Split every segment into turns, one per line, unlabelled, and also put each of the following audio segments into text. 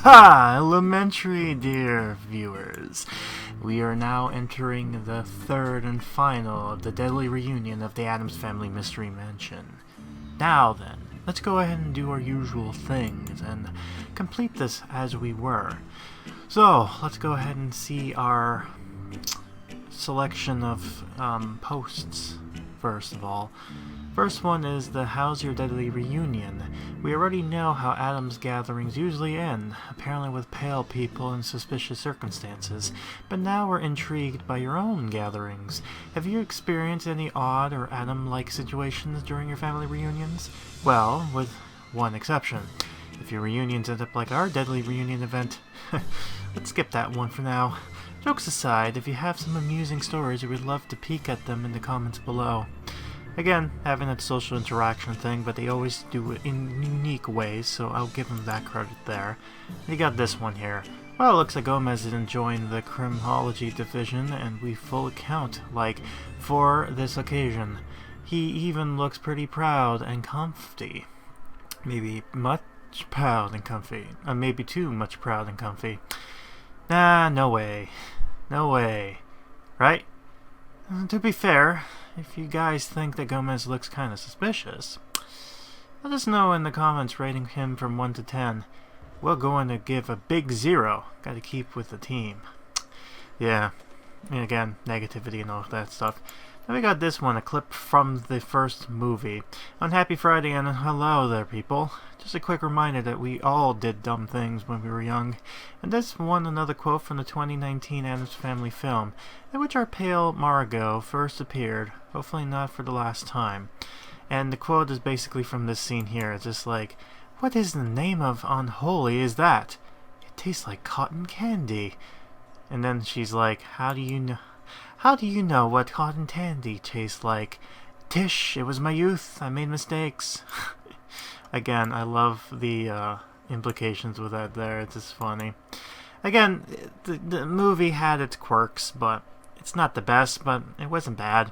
Ha! Elementary, dear viewers. We are now entering the third and final of the deadly reunion of the Addams Family Mystery Mansion. Now then, let's go ahead and do our usual things and complete this as we were. So, let's go ahead and see our selection of posts, first of all. First one is the How's Your Deadly Reunion. We already know how Addams gatherings usually end, apparently with pale people in suspicious circumstances, but now we're intrigued by your own gatherings. Have you experienced any odd or Adam-like situations during your family reunions? Well, with one exception. If your reunions end up like our Deadly Reunion event, let's skip that one for now. Jokes aside, if you have some amusing stories, we would love to peek at them in the comments below. Again, having that social interaction thing, but they always do it in unique ways, so I'll give them that credit there. You got this one here. Well, it looks like Gomez is enjoying the criminology division, and we full account, like, for this occasion. He even looks pretty proud and comfy. Maybe much proud and comfy. Maybe too much proud and comfy. Nah, no way. No way. Right? To be fair, if you guys think that Gomez looks kind of suspicious, let us know in the comments rating him from 1 to 10. We're going to give a big 0. Gotta keep with the team. Yeah, and again, negativity and all that stuff. Now we got this one, a clip from the first movie. On Happy Friday and hello there, people. Just a quick reminder that we all did dumb things when we were young. And this one, another quote from the 2019 Addams Family film, in which our pale Margot first appeared, hopefully not for the last time. And the quote is basically from this scene here. It's just like, what is the name of unholy is that? It tastes like cotton candy. And then she's like, how do you know? How do you know what cotton candy tastes like? Tish, it was my youth. I made mistakes. Again, I love the implications with that there. It's just funny. Again, the movie had its quirks, but it's not the best, but it wasn't bad.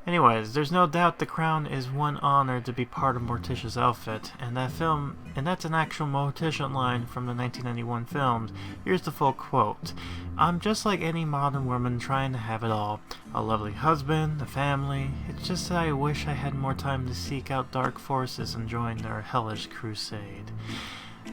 Anyways, there's no doubt the crown is one honor to be part of Morticia's outfit, and that's an actual Morticia line from the 1991 films. Here's the full quote. I'm just like any modern woman trying to have it all. A lovely husband, a family. It's just that I wish I had more time to seek out dark forces and join their hellish crusade.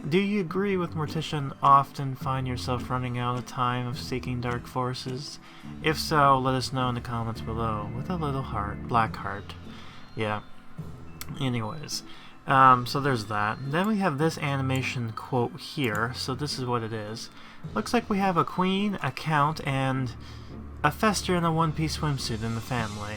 Do you agree with Morticia and often find yourself running out of time of seeking dark forces? If so, let us know in the comments below with a little heart, black heart. Yeah. Anyways, so there's that. Then we have this animation quote here, so this is what it is. Looks like we have a queen, a count, and a Fester in a one-piece swimsuit in the family.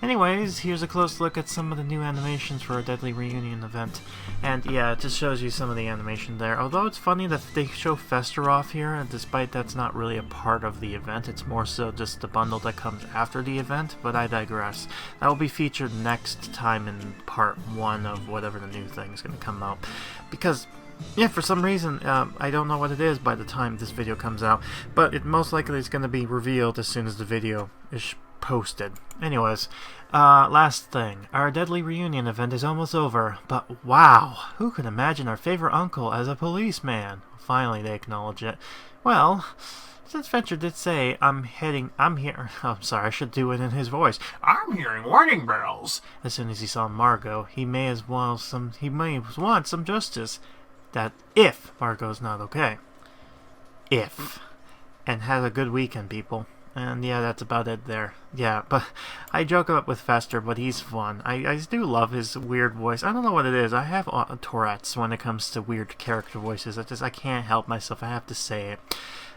Anyways, here's a close look at some of the new animations for our Deadly Reunion event. And yeah, it just shows you some of the animation there. Although it's funny that they show Fester off here, and despite that's not really a part of the event, it's more so just the bundle that comes after the event, but I digress. That will be featured next time in part 1 of whatever the new thing is going to come out. Because, yeah, for some reason, I don't know what it is by the time this video comes out, but it most likely is going to be revealed as soon as the video is posted. Anyways, last thing. Our Deadly Reunion event is almost over, but wow, who could imagine our favorite uncle as a policeman? Finally, they acknowledge it. Well, since Fetcher did say, I'm here. Oh, I'm sorry, I should do it in his voice. I'm hearing warning bells. As soon as he saw Margot, he may want some justice. That if Margot's not okay. If. And have a good weekend, people. And yeah, that's about it there. Yeah, but I joke about with Fester, but he's fun. I do love his weird voice. I don't know what it is. I have Tourette's when it comes to weird character voices. I can't help myself. I have to say it.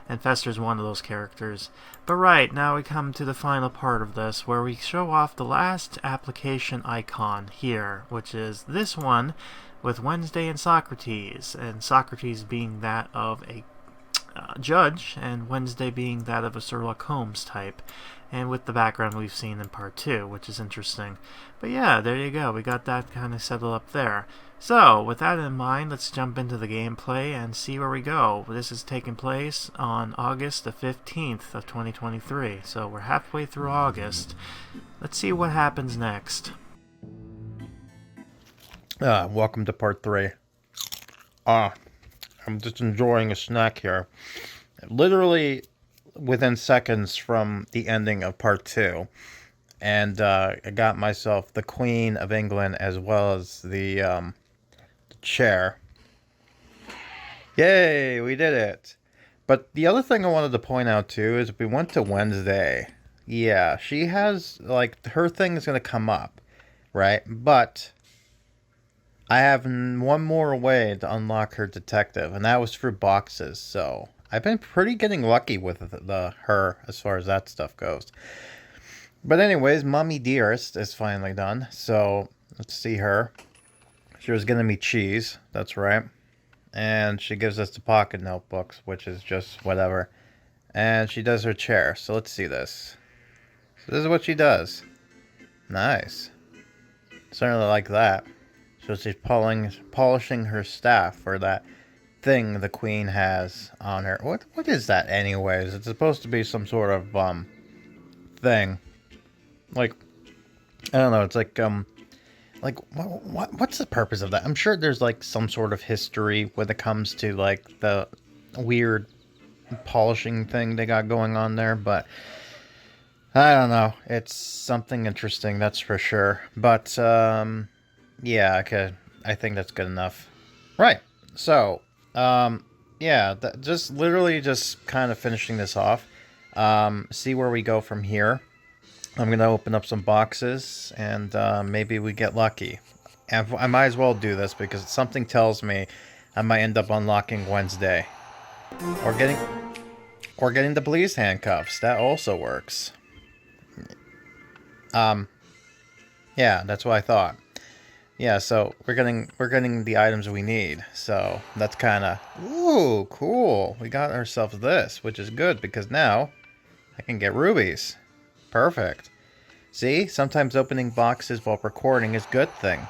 And Fester's one of those characters. But right, now we come to the final part of this, where we show off the last application icon here, which is this one with Wednesday and Socrates being that of a judge, and Wednesday being that of a Sherlock Holmes type, and with the background we've seen in part 2, which is interesting. But yeah, there you go, we got that kind of settled up there. So, with that in mind, let's jump into the gameplay and see where we go. This is taking place on August the 15th of 2023, so we're halfway through August. Let's see what happens next.
Welcome to part 3. I'm just enjoying a snack here. Literally within seconds from the ending of part 2. And I got myself the Queen of England as well as the chair. Yay, we did it. But the other thing I wanted to point out too is we went to Wednesday. Yeah, she has, like, her thing is going to come up, right? But I have one more way to unlock her detective, and that was through boxes. So I've been pretty getting lucky with her as far as that stuff goes. But anyways, Mommy Dearest is finally done. So let's see her. She was getting me cheese. That's right. And she gives us the pocket notebooks, which is just whatever. And she does her chair. So let's see this. So this is what she does. Nice. Certainly like that. So she's polishing her staff for that thing the queen has on her. What is that anyways? It's supposed to be some sort of thing. Like, I don't know, it's like what's the purpose of that? I'm sure there's like some sort of history when it comes to like the weird polishing thing they got going on there, but I don't know. It's something interesting, that's for sure. But yeah, okay. I think that's good enough. Right. So, yeah, just literally just kind of finishing this off. See where we go from here. I'm going to open up some boxes and maybe we get lucky. And I might as well do this because something tells me I might end up unlocking Wednesday. Or getting the police handcuffs. That also works. Yeah, that's what I thought. Yeah, so we're getting the items we need. So that's kind of, ooh, cool. We got ourselves this, which is good because now I can get rubies. Perfect. See, sometimes opening boxes while recording is a good thing.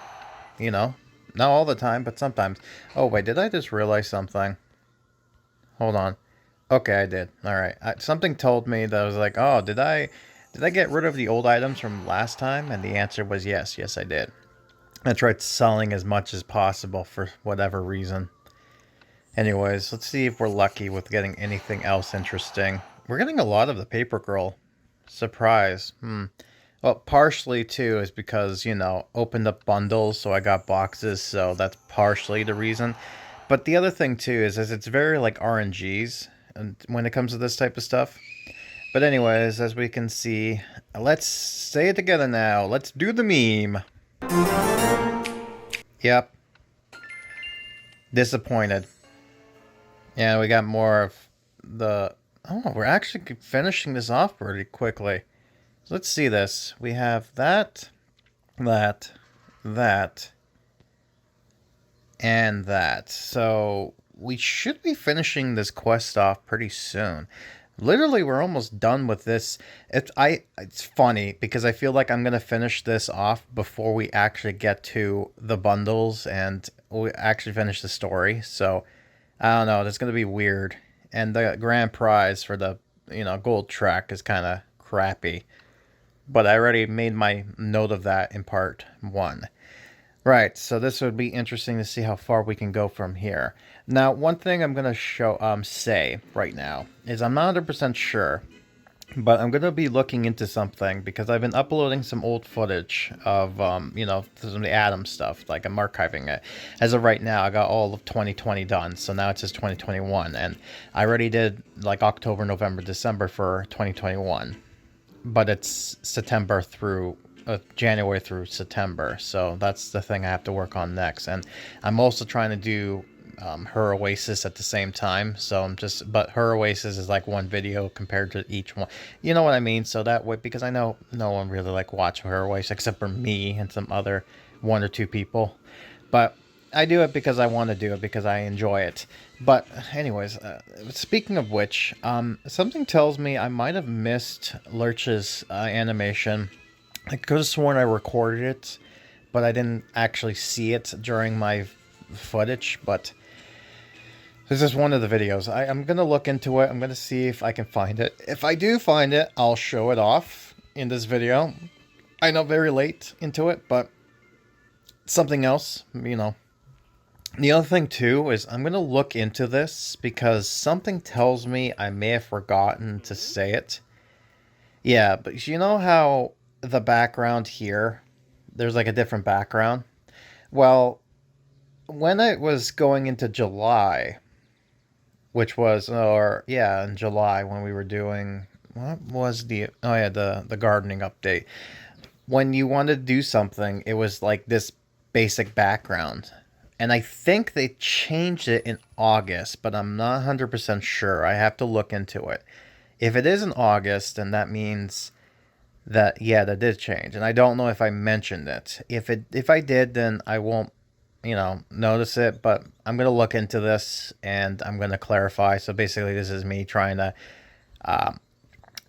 You know, not all the time, but sometimes. Oh wait, did I just realize something? Hold on. Okay, I did. All right. Something told me that I was like, oh, did I get rid of the old items from last time? And the answer was yes. Yes, I did. I tried selling as much as possible for whatever reason. Anyways, let's see if we're lucky with getting anything else interesting. We're getting a lot of the Paper Girl. Surprise. Well, partially too is because, you know, opened up bundles, so I got boxes, so that's partially the reason. But the other thing too is it's very like RNGs and when it comes to this type of stuff. But anyways, as we can see, let's say it together now. Let's do the meme. Yep. Disappointed. Yeah, we got more of the... Oh, we're actually finishing this off pretty quickly. So let's see this. We have that, that, and that. So we should be finishing this quest off pretty soon. Literally, we're almost done with this. It's funny because I feel like I'm gonna finish this off before we actually get to the bundles and we actually finish the story. So I don't know. That's gonna be weird. And the grand prize for the gold track is kind of crappy. But I already made my note of that in part 1. Right, so this would be interesting to see how far we can go from here. Now, one thing I'm going to say right now is I'm not 100% sure, but I'm going to be looking into something because I've been uploading some old footage of, some of the Addams stuff, like I'm archiving it. As of right now, I got all of 2020 done, so now it says 2021, and I already did like October, November, December for 2021, but it's September through January through September, so that's the thing I have to work on next. And I'm also trying to do her Oasis at the same time, so but her Oasis is like one video compared to each one, you know what I mean? So that way, because I know no one really like watch her Oasis except for me and some other 1 or 2 people, but I do it because I want to do it because I enjoy it. But anyways, speaking of which, something tells me I might have missed Lurch's animation. I could have sworn I recorded it, but I didn't actually see it during my footage. But this is one of the videos. I'm going to look into it. I'm going to see if I can find it. If I do find it, I'll show it off in this video. I know very late into it, but something else, The other thing too is I'm gonna look into this because something tells me I may have forgotten to say it. Yeah, but you know how the background here, there's like a different background? Well, when it was going into July, which was, or yeah, in July when we were doing, what was the gardening update. When you wanted to do something, it was like this basic background. And I think they changed it in August, but I'm not 100% sure. I have to look into it. If it is in August, then that means that, yeah, that did change. And I don't know if I mentioned it. If I did, then I won't, notice it, but I'm going to look into this and I'm going to clarify. So basically this is me trying to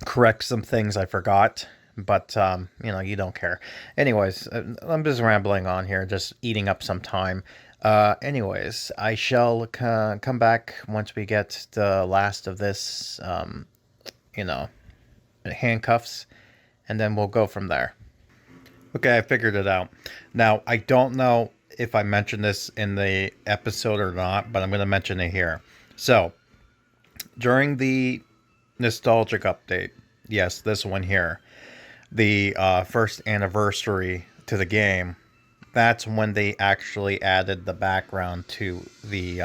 correct some things I forgot, but you don't care. Anyways, I'm just rambling on here, just eating up some time. Anyways, I shall come back once we get the last of this, you know, handcuffs, and then we'll go from there. Okay, I figured it out. Now, I don't know if I mentioned this in the episode or not, but I'm going to mention it here. So, during the nostalgic update, yes, this one here, the first anniversary to the game, that's when they actually added the background to the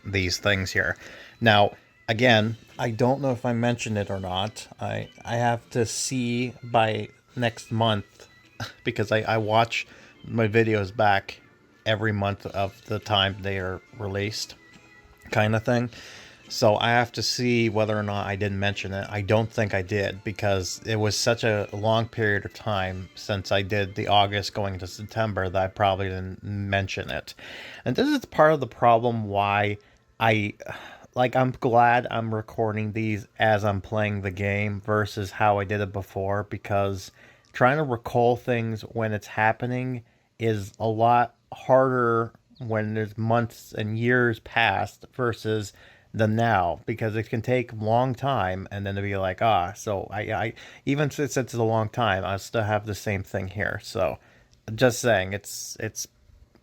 these things here. Now, again, I don't know if I mentioned it or not. I have to see by next month because I watch my videos back every month of the time they are released, kind of thing. So I have to see whether or not I didn't mention it. I don't think I did because it was such a long period of time since I did the August going to September that I probably didn't mention it. And this is part of the problem why I'm glad I'm recording these as I'm playing the game versus how I did it before, because trying to recall things when it's happening is a lot harder when there's months and years past versus the now, because it can take a long time and then to be like, so I even since it's a long time, I still have the same thing here. So just saying, it's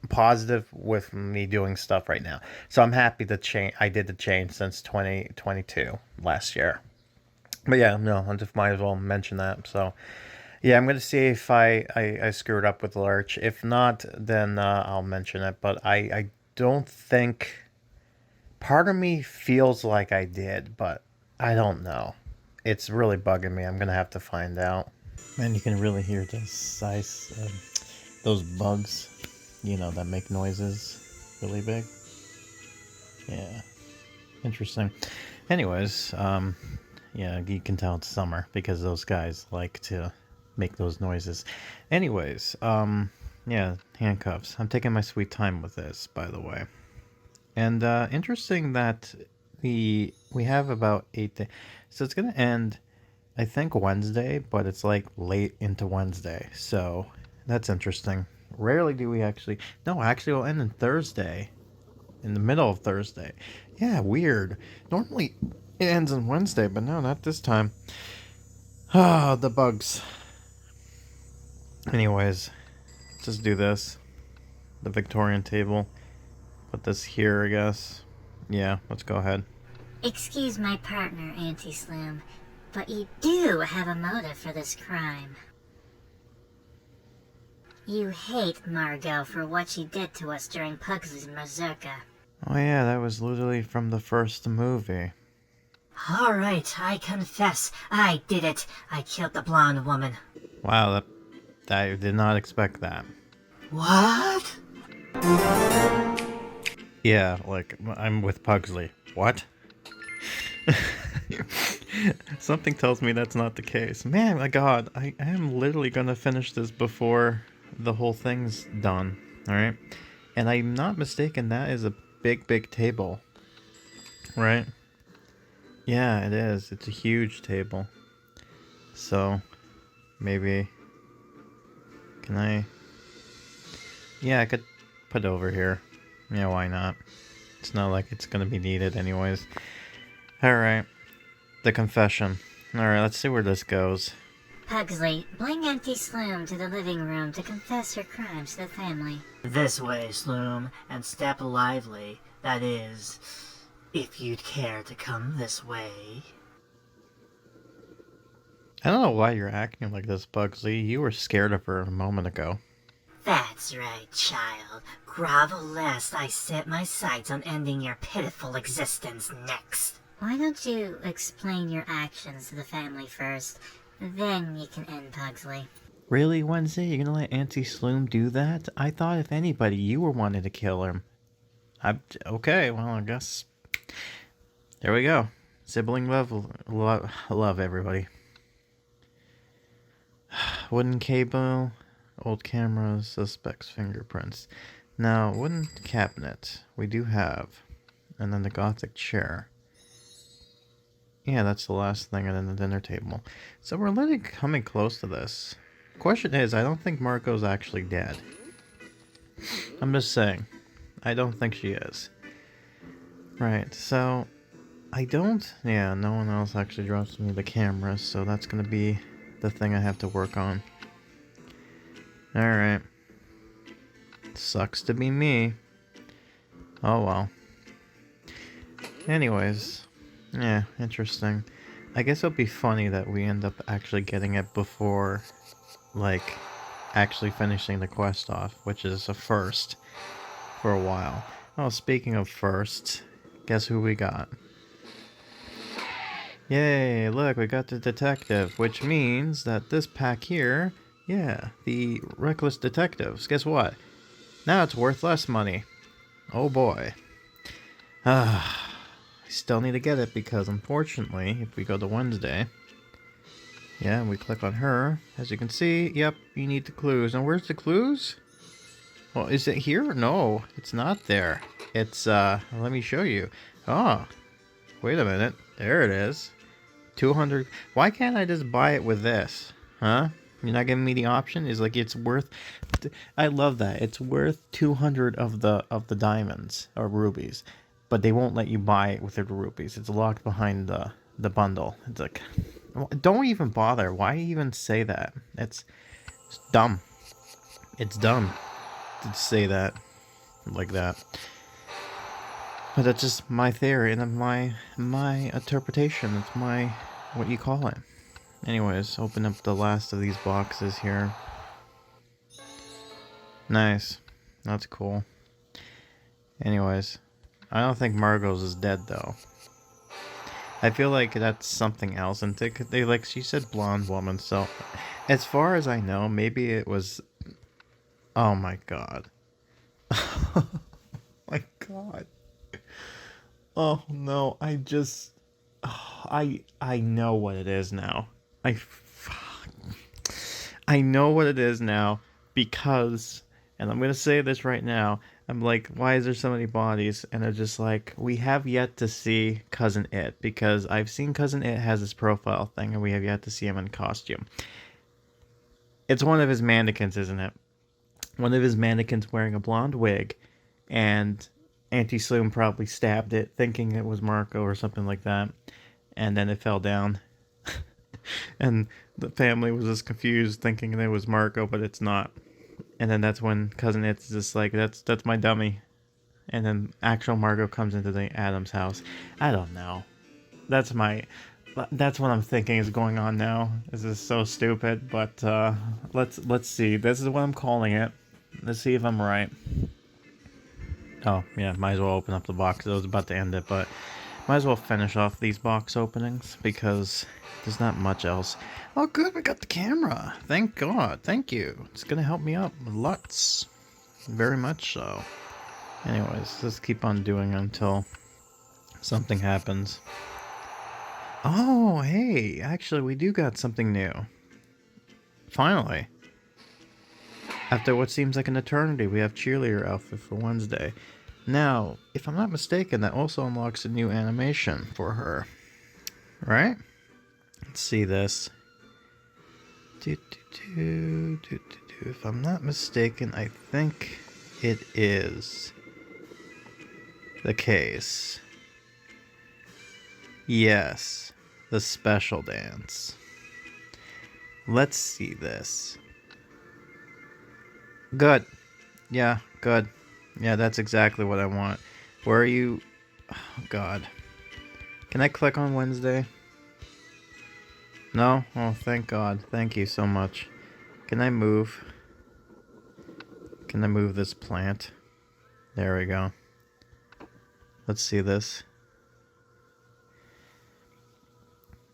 positive with me doing stuff right now. So I'm happy to change. I did the change since 2022 last year. But yeah, no, I just might as well mention that. So yeah, I'm gonna see if I screwed up with Lurch. If not, then I'll mention it. But I don't think. Part of me feels like I did, but I don't know. It's really bugging me. I'm gonna have to find out. Man, you can really hear the size of those bugs, that make noises really big. Yeah, interesting. Anyways, yeah, you can tell it's summer because those guys like to make those noises. Anyways, yeah, handcuffs. I'm taking my sweet time with this, by the way. And interesting that we have about 8 days, so it's gonna end, I think, Wednesday, but it's like late into Wednesday, so that's interesting. Rarely do we actually. No, actually, we'll end on Thursday, in the middle of Thursday. Yeah, weird. Normally it ends on Wednesday, but no, not this time. Ah, the bugs. Anyways, just do this. The Victorian table. Put this here, I guess. Yeah, let's go ahead.
Excuse my partner, Anti-Slim, but you do have a motive for this crime. You hate Margot for what she did to us during Pugsley's Mazurka.
Oh yeah, that was literally from the first movie.
Alright, I confess. I did it. I killed the blonde woman.
Wow, I did not expect that.
What?
Yeah, like, I'm with Pugsley. What? Something tells me that's not the case. Man, my god, I am literally gonna finish this before the whole thing's done, alright? And I'm not mistaken, that is a big, big table, right? Yeah, it is. It's a huge table. So, maybe... Can I... Yeah, I could put it over here. Yeah, why not? It's not like it's gonna be needed anyways. Alright. The confession. Alright, let's see where this goes.
Pugsley, bring Auntie Sloom to the living room to confess her crimes to the family.
This way, Sloom, and step lively. That is, if you'd care to come this way.
I don't know why you're acting like this, Bugsley. You were scared of her a moment ago.
That's right, child. Grovel lest I set my sights on ending your pitiful existence next.
Why don't you explain your actions to the family first? Then you can end Pugsley.
Really, Wednesday? You're gonna let Auntie Sloom do that? I thought if anybody, you were wanting to kill him. Okay, well, I guess... There we go. Sibling love everybody. Wooden cable, old cameras, suspect's fingerprints. Now, wooden cabinet, we do have. And then the gothic chair. Yeah, that's the last thing, and then the dinner table. So we're literally coming close to this. Question is, I don't think Marco's actually dead. I'm just saying. I don't think she is. Right, so... I don't... Yeah, no one else actually drops me the camera, so that's gonna be the thing I have to work on. Alright. Sucks to be me. Oh well. Anyways... Yeah, interesting. I guess it'll be funny that we end up actually getting it before, like, actually finishing the quest off, which is a first for a while. Oh, speaking of first, guess who we got? Yay, look, we got the detective, which means that this pack here, yeah, the reckless detectives, guess what? Now it's worth less money. Oh boy. I still need to get it because, unfortunately, if we go to Wednesday, yeah, we click on her, as you can see, yep, you need the clues. Now, where's the clues? Well, is it here? No, it's not there. It's, let me show you. Oh, wait a minute. There it is. 200. Why can't I just buy it with this? Huh? You're not giving me the option? It's like, it's worth... I love that. It's worth 200 of the diamonds, or rubies. But they won't let you buy it with the rupees. It's locked behind the bundle. It's like, don't even bother. Why even say that? It's dumb. It's dumb to say that like that. But that's just my theory and my interpretation. It's my, what you call it. Anyways, open up the last of these boxes here. Nice. That's cool. Anyways. I don't think Margot's is dead, though. I feel like that's something else. And they like, she said blonde woman, so... As far as I know, maybe it was... Oh my god. Oh my god. Oh no, I just... Oh, I know what it is now. I know what it is now, because... And I'm gonna say this right now... I'm like, why is there so many bodies? And they're just like, we have yet to see Cousin It, because I've seen Cousin It has his profile thing, and we have yet to see him in costume. It's one of his mannequins, isn't it? One of his mannequins wearing a blonde wig, and Auntie Sloom probably stabbed it, thinking it was Marco or something like that, and then it fell down. And the family was just confused, thinking it was Marco, but it's not. And then that's when Cousin It's just like, that's my dummy. And then actual Margot comes into the Addams house. I don't know. That's what I'm thinking is going on now. This is so stupid, but let's see. This is what I'm calling it. Let's see if I'm right. Oh, yeah, might as well open up the box. I was about to end it, but might as well finish off these box openings because there's not much else. Oh, good, we got the camera. Thank God. Thank you. It's going to help me out lots. Very much so. Anyways, let's keep on doing until something happens. Oh, hey, actually, we do got something new. Finally. After what seems like an eternity, we have cheerleader outfit for Wednesday. Now, if I'm not mistaken, that also unlocks a new animation for her. Right? Let's see this. If I'm not mistaken, I think it is the case. Yes, the special dance. Let's see this. Good. Yeah, good. Yeah, that's exactly what I want. Where are you? Oh, God. Can I click on Wednesday? No? Oh, thank God. Thank you so much. Can I move? Can I move this plant? There we go. Let's see this.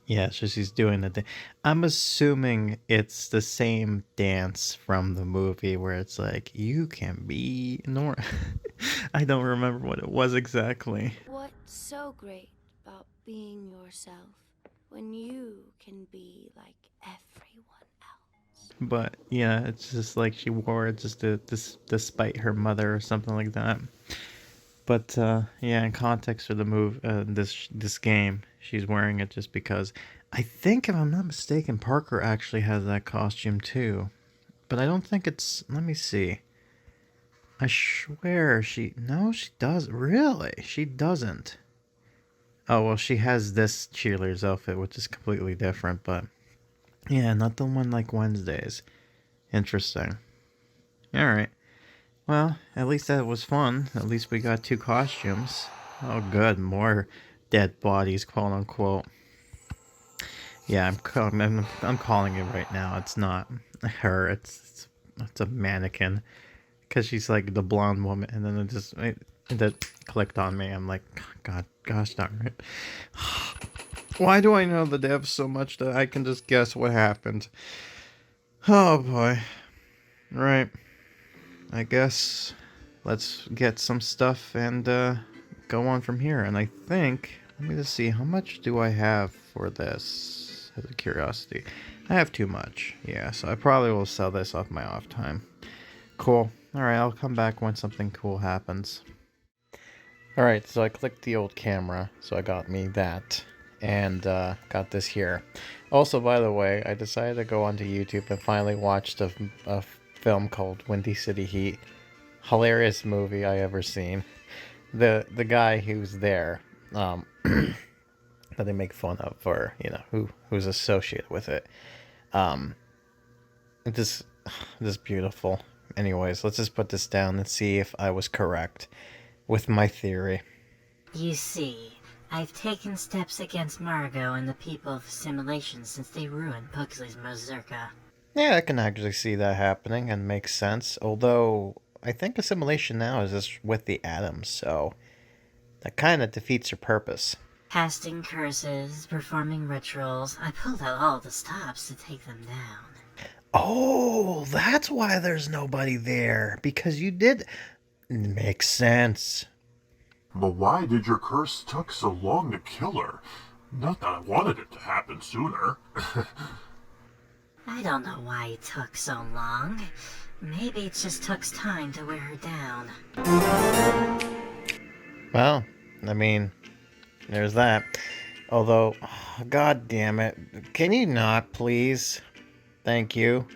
Yeah, so she's doing the dance. I'm assuming it's the same dance from the movie where it's like, you can be I don't remember what it was exactly.
What's so great about being yourself when you can be like everyone else?
But yeah, it's just like she wore it just to despite her mother or something like that. But yeah, in context for the this game, she's wearing it just because. I think, if I'm not mistaken, Parker actually has that costume too. But I don't think it's. Let me see. I swear she. No, she does. Really? She doesn't. Oh, well, she has this cheerleader's outfit, which is completely different. But yeah, not the one like Wednesday's. Interesting. Alright. Well, at least that was fun. At least we got 2 costumes. Oh, good. More dead bodies, quote unquote. Yeah, I'm calling it right now. It's not her. It's a mannequin, because she's like the blonde woman, and then it clicked on me. I'm like, God, gosh darn it! Why do I know the devs so much that I can just guess what happened? Oh boy. Right. I guess let's get some stuff and go on from here. And I think, let me just see, how much do I have for this? As a curiosity, I have too much. Yeah, so I probably will sell this off my off time. Cool. Alright, I'll come back when something cool happens. Alright, so I clicked the old camera, so I got me that. And got this here. Also, by the way, I decided to go onto YouTube and finally watched a film called Windy City Heat. Hilarious movie I ever seen. The guy who's there, that they make fun of, or who's associated with it. This beautiful. Anyways, let's just put this down and see if I was correct with my theory.
You see, I've taken steps against Margot and the people of Assimilation since they ruined Pugsley's Mazurka.
Yeah, I can actually see that happening and makes sense. Although I think Assimilation now is just with the Addams, so that kind of defeats your purpose.
Casting curses, performing rituals, I pulled out all the stops to take them down.
Oh, that's why there's nobody there. Because you did. Makes sense.
But why did your curse took so long to kill her? Not that I wanted it to happen sooner.
I don't know why it took so long. Maybe it just took time to wear her down.
Well, I mean, there's that. Although, god damn it. Can you not, please? Thank you.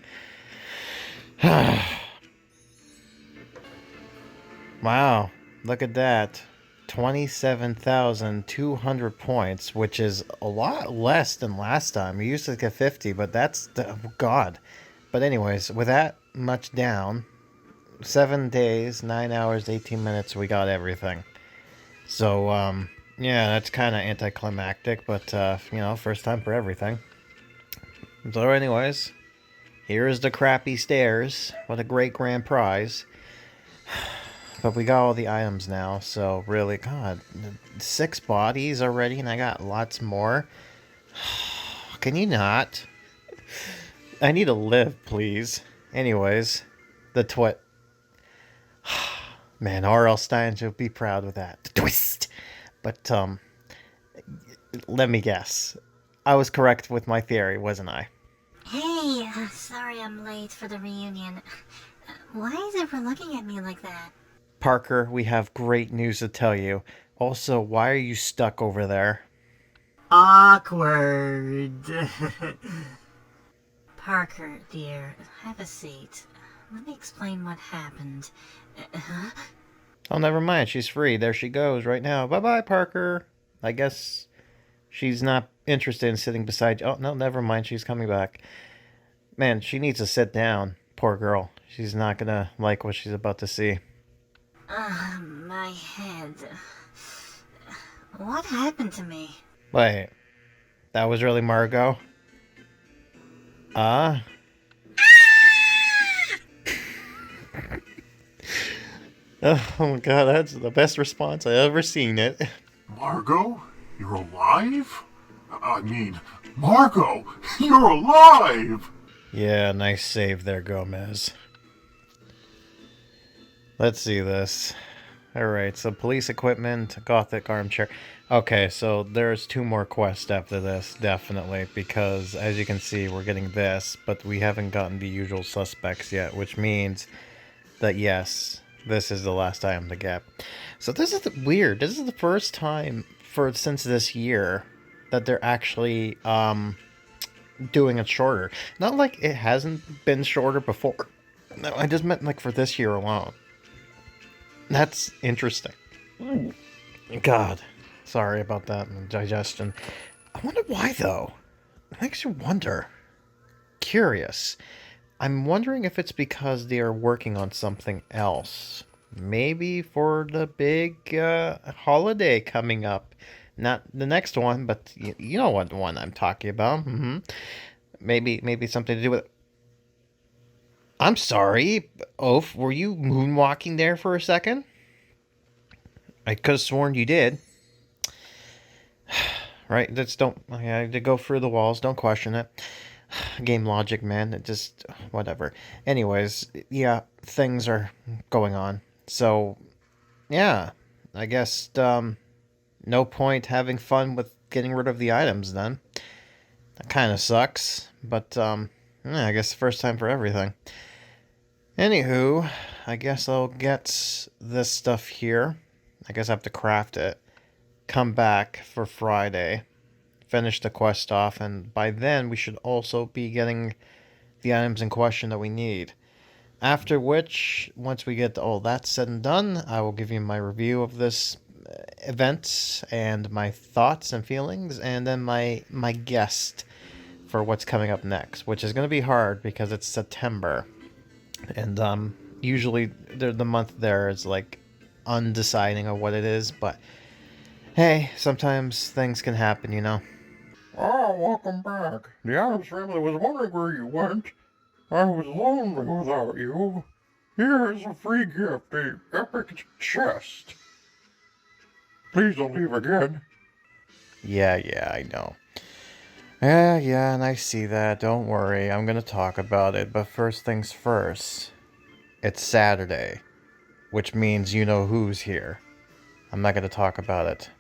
Wow, look at that. 27,200 points, which is a lot less than last time. We used to get 50, but that's oh god. But anyways, with that much down, 7 days, 9 hours, 18 minutes, we got everything. So, yeah, that's kind of anticlimactic, but, first time for everything. So anyways, here is the crappy stairs. What a great grand prize. But we got all the items now, so really, god, 6 bodies already, and I got lots more. Can you not? I need to live, please. Anyways, the twit. Man, R.L. Stein should be proud with that. The twist! But, let me guess. I was correct with my theory, wasn't I?
Hey, sorry I'm late for the reunion. Why is everyone looking at me like that?
Parker, we have great news to tell you. Also, why are you stuck over there?
Awkward. Parker, dear, have a seat. Let me explain what happened.
Oh, never mind. She's free. There she goes right now. Bye-bye, Parker. I guess she's not interested in sitting beside you. Oh, no, never mind. She's coming back. Man, she needs to sit down. Poor girl. She's not gonna like what she's about to see.
My head. What happened to me?
Wait, that was really Margot? Ah? Oh my god, that's the best response I ever seen it.
Margot? You're alive? I mean, Margot! You're alive!
Yeah, nice save there, Gomez. Let's see this. Alright, so police equipment, gothic armchair. Okay, so there's 2 more quests after this, definitely, because as you can see, we're getting this, but we haven't gotten the usual suspects yet, which means that yes, this is the last item to get. So this is weird. This is the first time since this year that they're actually doing it shorter. Not like it hasn't been shorter before. No, I just meant like for this year alone. That's interesting. God, sorry about that digestion. I wonder why though. It makes you wonder. Curious. I'm wondering if it's because they are working on something else. Maybe for the big holiday coming up. Not the next one, but you know what one I'm talking about. Maybe something to do with... I'm sorry, Oaf, were you moonwalking there for a second? I could have sworn you did. Right, I had to go through the walls, don't question it. Game logic, man, it just, whatever. Anyways, yeah, things are going on. So, yeah, I guess, no point having fun with getting rid of the items then. That kind of sucks, but, yeah, I guess the first time for everything. Anywho, I guess I'll get this stuff here. I guess I have to craft it. Come back for Friday. Finish the quest off, and by then we should also be getting the items in question that we need. After which, once we get all that said and done, I will give you my review of this event and my thoughts and feelings, and then my guest for what's coming up next, which is going to be hard because it's September. And usually the month there is like undeciding of what it is, but hey, sometimes things can happen, you know.
Oh, welcome back. The Addams family was wondering where you went. I was lonely without you. Here is a free gift, a epic chest. Please don't leave again.
Yeah, I know. Yeah, and I see that. Don't worry, I'm gonna talk about it. But first things first, it's Saturday, which means you know who's here. I'm not gonna talk about it.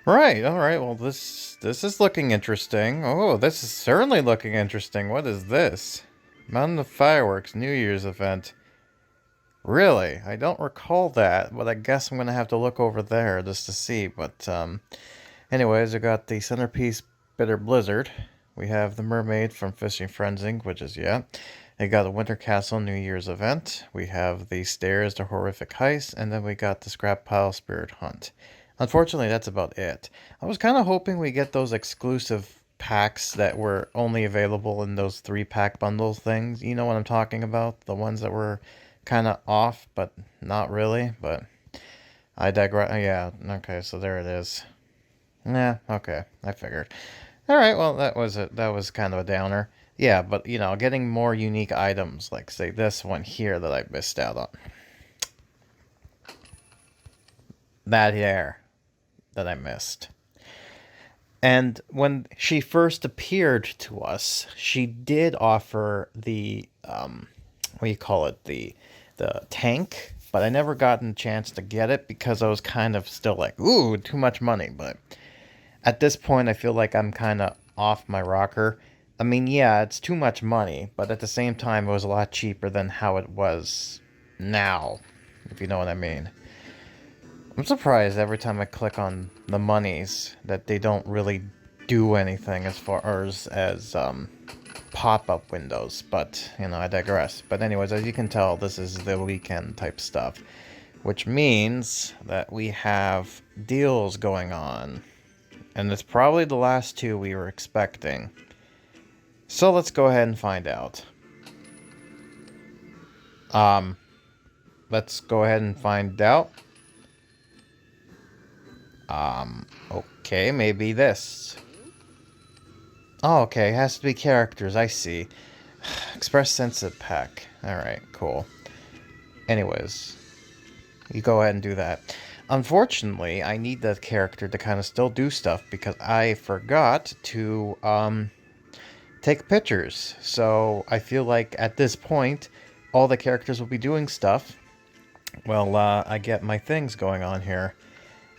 Right, alright, well this is looking interesting. Oh, this is certainly looking interesting. What is this? Mountain of Fireworks New Year's event. Really? I don't recall that, but I guess I'm gonna have to look over there just to see. But, anyways, I got the Centerpiece Bitter Blizzard. We have the Mermaid from Fishing Friends Inc., which is, yeah. I got the Winter Castle New Year's event. We have the Stairs to Horrific Heist, and then we got the Scrap Pile Spirit Hunt. Unfortunately, that's about it. I was kind of hoping we get those exclusive packs that were only available in those 3-pack bundle things. You know what I'm talking about? The ones that were kind of off, but not really. But I digress. Yeah, okay, so there it is. Nah, okay, I figured. Alright, well, that was it. That was kind of a downer. Yeah, but, you know, getting more unique items, like, say, this one here that I missed out on. That here that I missed. And when she first appeared to us, she did offer the, what do you call it, the tank, but I never gotten a chance to get it because I was kind of still like, ooh, too much money. But at this point, I feel like I'm kind of off my rocker. I mean, yeah, it's too much money, but at the same time, it was a lot cheaper than how it was now, if you know what I mean. I'm surprised every time I click on the monies that they don't really do anything as far as pop-up windows, but, you know, I digress. But anyways, as you can tell, this is the weekend type stuff, which means that we have deals going on, and it's probably the last 2 we were expecting. So let's go ahead and find out. Let's go ahead and find out. Okay, maybe this. Oh, okay, it has to be characters, I see. Express sensitive pack. Alright, cool. Anyways, you go ahead and do that. Unfortunately, I need that character to kind of still do stuff because I forgot to, take pictures. So I feel like at this point, all the characters will be doing stuff. Well, I get my things going on here.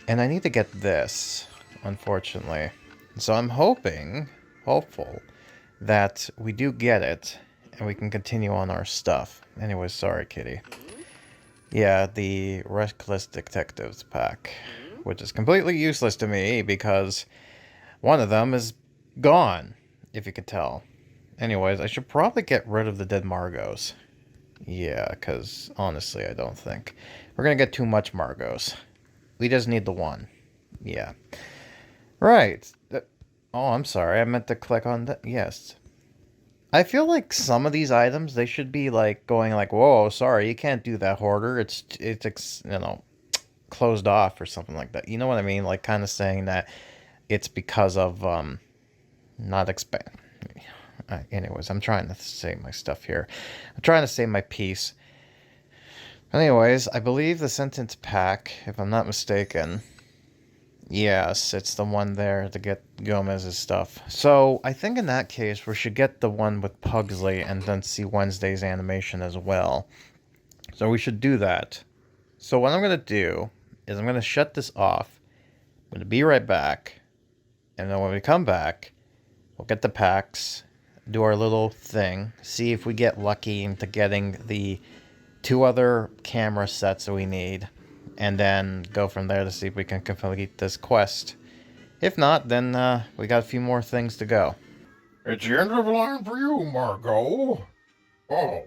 And I need to get this, unfortunately. So I'm hopeful, that we do get it, and we can continue on our stuff. Anyways, sorry, kitty. Yeah, the Reckless Detectives pack, which is completely useless to me because one of them is gone, if you could tell. Anyways, I should probably get rid of the dead Margos. Yeah, because honestly, I don't think we're going to get too much Margos. We just need the one. Yeah. Right. Oh, I'm sorry. I meant to click on that. Yes. I feel like some of these items, they should be like going like, whoa, sorry, you can't do that, hoarder. It's closed off or something like that. You know what I mean? Like kind of saying that it's because of, not expect. Anyways, I'm trying to save my stuff here. I'm trying to save my piece. Anyways, I believe the sentence pack, if I'm not mistaken. Yes, it's the one there to get Gomez's stuff. So, I think in that case, we should get the one with Pugsley and then see Wednesday's animation as well. So we should do that. So what I'm going to do is I'm going to shut this off. I'm going to be right back. And then when we come back, we'll get the packs, do our little thing, see if we get lucky into getting the 2 other camera sets that we need, and then go from there to see if we can complete this quest. If not, then we got a few more things to go.
It's the end of the line for you, Margot. Oh,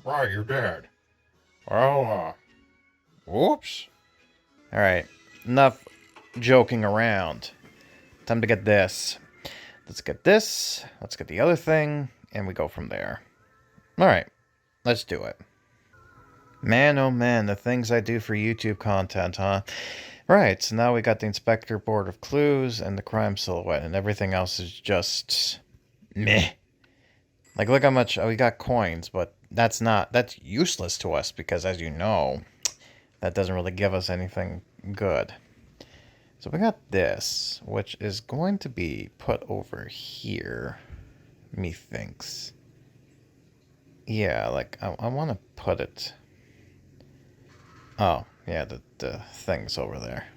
right, you're dead. Well, whoops.
Alright, enough joking around. Time to get this. Let's get this, let's get the other thing, and we go from there. Alright, let's do it. Man, oh man, the things I do for YouTube content, huh? Right, so now we got the Inspector Board of Clues and the Crime Silhouette, and everything else is just meh. Like, look how much, we got coins, but that's useless to us, because as you know, that doesn't really give us anything good. So we got this, which is going to be put over here, methinks. Yeah, like, I want to put it... Oh, yeah, the thing's over there.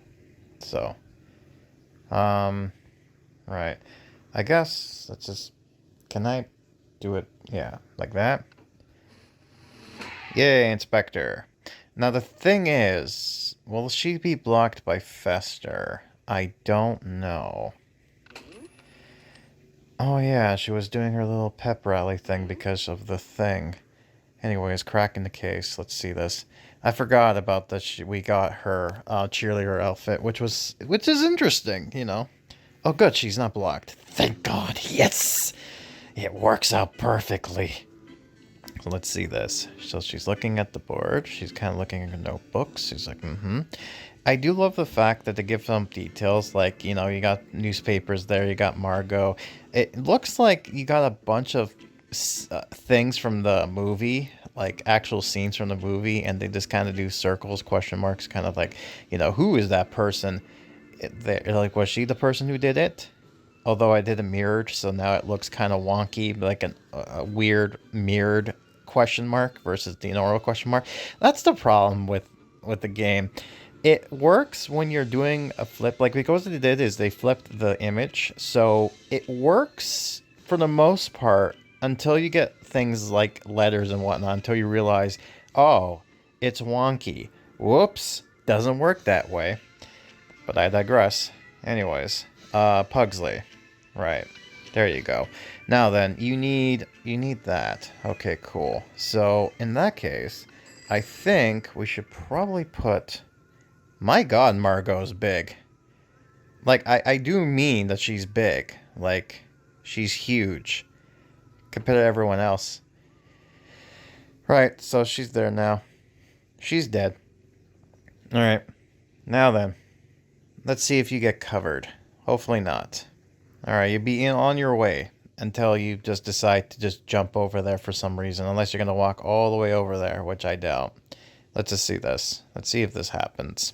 So, right. I guess, let's just... Can I do it, yeah, like that? Yay, Inspector. Now, the thing is, will she be blocked by Fester? I don't know. Oh, yeah, she was doing her little pep rally thing because of the thing. Anyways, cracking the case. Let's see this. I forgot about that. We got her cheerleader outfit, which is interesting, you know. Oh, good, she's not blocked. Thank God, yes! It works out perfectly. So let's see this. So she's looking at the board. She's kind of looking at her notebooks. She's like, I do love the fact that they give some details, like, you know, you got newspapers there, you got Margot. It looks like you got a bunch of things from the movie, like actual scenes from the movie, and they just kind of do circles, question marks, kind of like, you know, who is that person? Like, was she the person who did it? Although I did a mirrored, so now it looks kind of wonky, like a weird mirrored question mark versus the normal question mark. That's the problem with the game. It works when you're doing a flip. Like, because what they did is they flipped the image, so it works for the most part until you get things like letters and whatnot, until you realize, oh, it's wonky. Whoops, doesn't work that way. But I digress. Anyways, Pugsley. Right. There you go. Now then, you need that. Okay, cool. So, in that case, I think we should probably put... My God, Margot's big. Like, I do mean that she's big. Like, she's huge. compared to everyone else. Right, so she's there now. She's dead. Alright, now then. Let's see if you get covered. Hopefully not. Alright, you'll be on your way until you just decide to just jump over there for some reason. Unless you're going to walk all the way over there, which I doubt. Let's just see this. Let's see if this happens.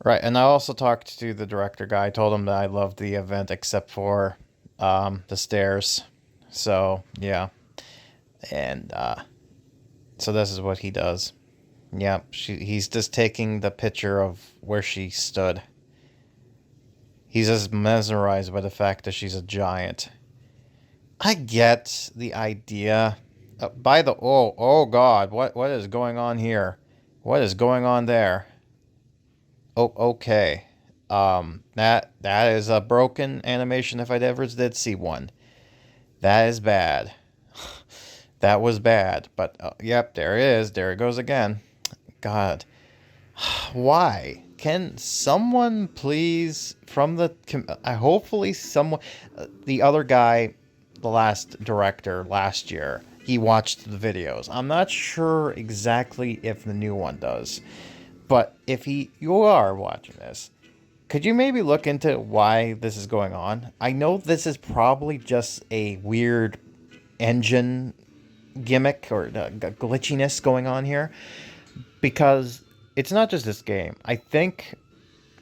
Right, and I also talked to the director guy. I told him that I loved the event except for the stairs. So, yeah. And so this is what he does. Yep, he's just taking the picture of where she stood. He's just mesmerized by the fact that she's a giant. I get the idea. Oh God, what is going on here? What is going on there? Oh, okay. That is a broken animation if I ever did see one. That is bad. That was bad. But yep, there it is. There it goes again. God, why? Can someone please from the hopefully someone the other guy, the last director last year, he watched the videos. I'm not sure exactly if the new one does, but if you are watching this, could you maybe look into why this is going on? I know this is probably just a weird engine gimmick or glitchiness going on here, because it's not just this game. I think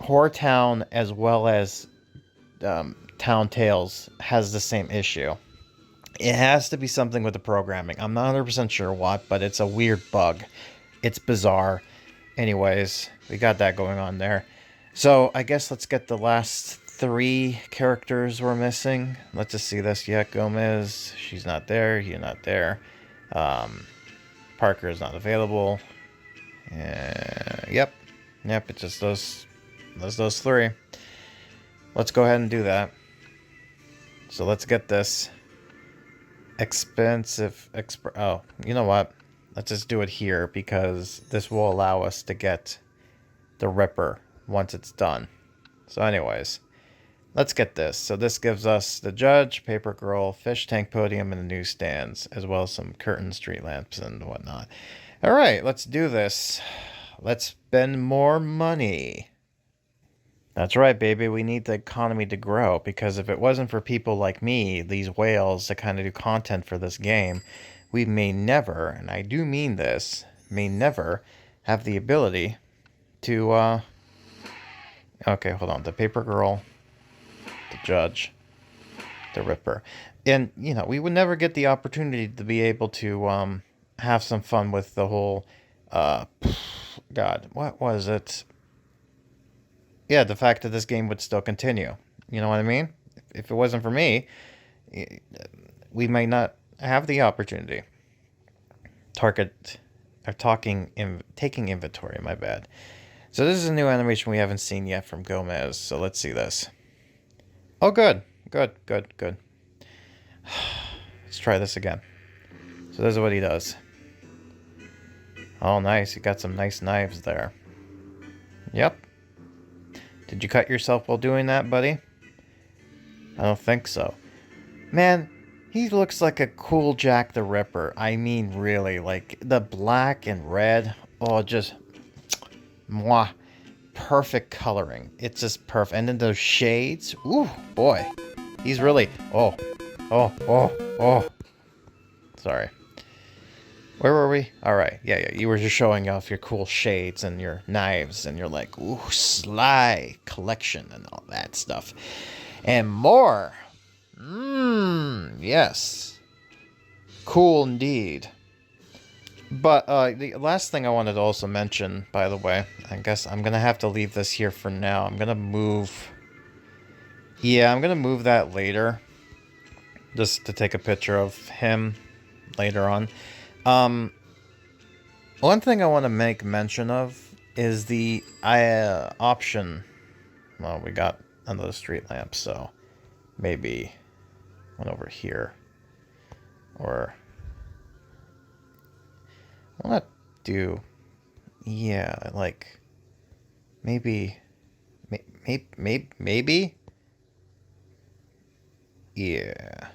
Horror Town as well as Town Tales has the same issue. It has to be something with the programming. I'm not 100% sure what, but it's a weird bug. It's bizarre. Anyways, we got that going on there. So I guess let's get the last 3 characters we're missing. Let's just see this. Yeah, Gomez. She's not there. You're not there. Parker is not available. Yep. It's just those 3. Let's go ahead and do that. So let's get this oh, you know what? Let's just do it here because this will allow us to get the Ripper once it's done. So anyways, let's get this. So this gives us the judge, paper girl, fish tank podium, and the newsstands, as well as some curtains, street lamps, and whatnot. All right, let's do this. Let's spend more money. That's right, baby. We need the economy to grow, because if it wasn't for people like me, these whales that kind of do content for this game, we may never, and I do mean this, may never have the ability to, okay, hold on. The paper girl, the judge, the Ripper. And, you know, we would never get the opportunity to be able to, have some fun with the whole, God, what was it? Yeah, the fact that this game would still continue. You know what I mean? If it wasn't for me, we might not have the opportunity. Taking inventory, my bad. So this is a new animation we haven't seen yet from Gomez. So let's see this. Oh, good. Good. Let's try this again. So this is what he does. Oh, nice. You got some nice knives there. Yep. Did you cut yourself while doing that, buddy? I don't think so. Man, he looks like a cool Jack the Ripper. I mean, really. Like, the black and red. Oh, just... Mwah. Perfect coloring. It's just perfect. And then those shades. Ooh, boy. He's really... Oh. Sorry. Where were we? Alright, yeah. You were just showing off your cool shades and your knives, and you're like, ooh, sly collection and all that stuff. And more. Yes. Cool indeed. But the last thing I wanted to also mention, by the way, I guess I'm going to have to leave this here for now. I'm going to move... Yeah, I'm going to move that later. Just to take a picture of him later on. One thing I want to make mention of is the option. Well, we got another street lamp, so maybe one over here. Or I want to do, yeah, like maybe, yeah.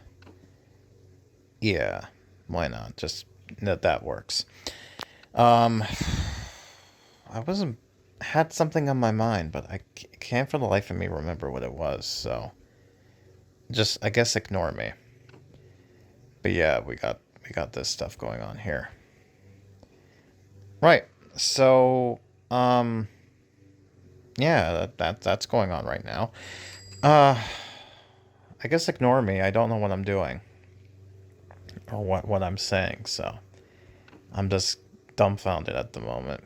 Yeah, why not? Just that works. I wasn't had something on my mind, but I can't for the life of me remember what it was. So just I guess ignore me. But yeah, we got this stuff going on here. Right. So yeah, that's going on right now. I guess ignore me. I don't know what I'm doing or what I'm saying, so I'm just dumbfounded at the moment.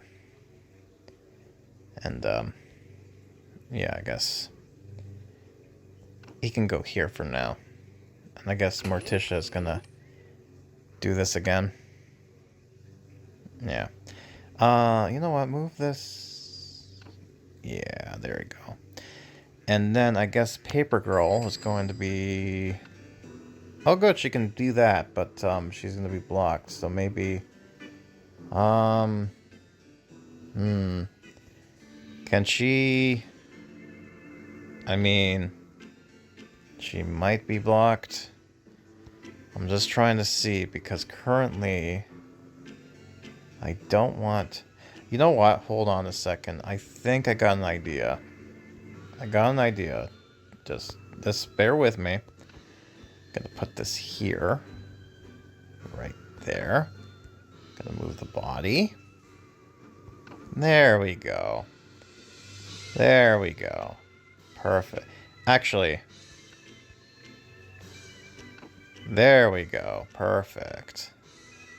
And yeah, I guess he can go here for now. And I guess Morticia is gonna do this again. Yeah. You know what? Move this. Yeah, there we go. And then I guess Paper Girl is going to be... Oh, good, she can do that, but she's going to be blocked. So maybe... Can she... I mean... She might be blocked. I'm just trying to see, because currently... I don't want... You know what? Hold on a second. I think I got an idea. Just bear with me. Gonna put this here. Right there. Gonna move the body. There we go. There we go. Perfect. Actually... There we go. Perfect.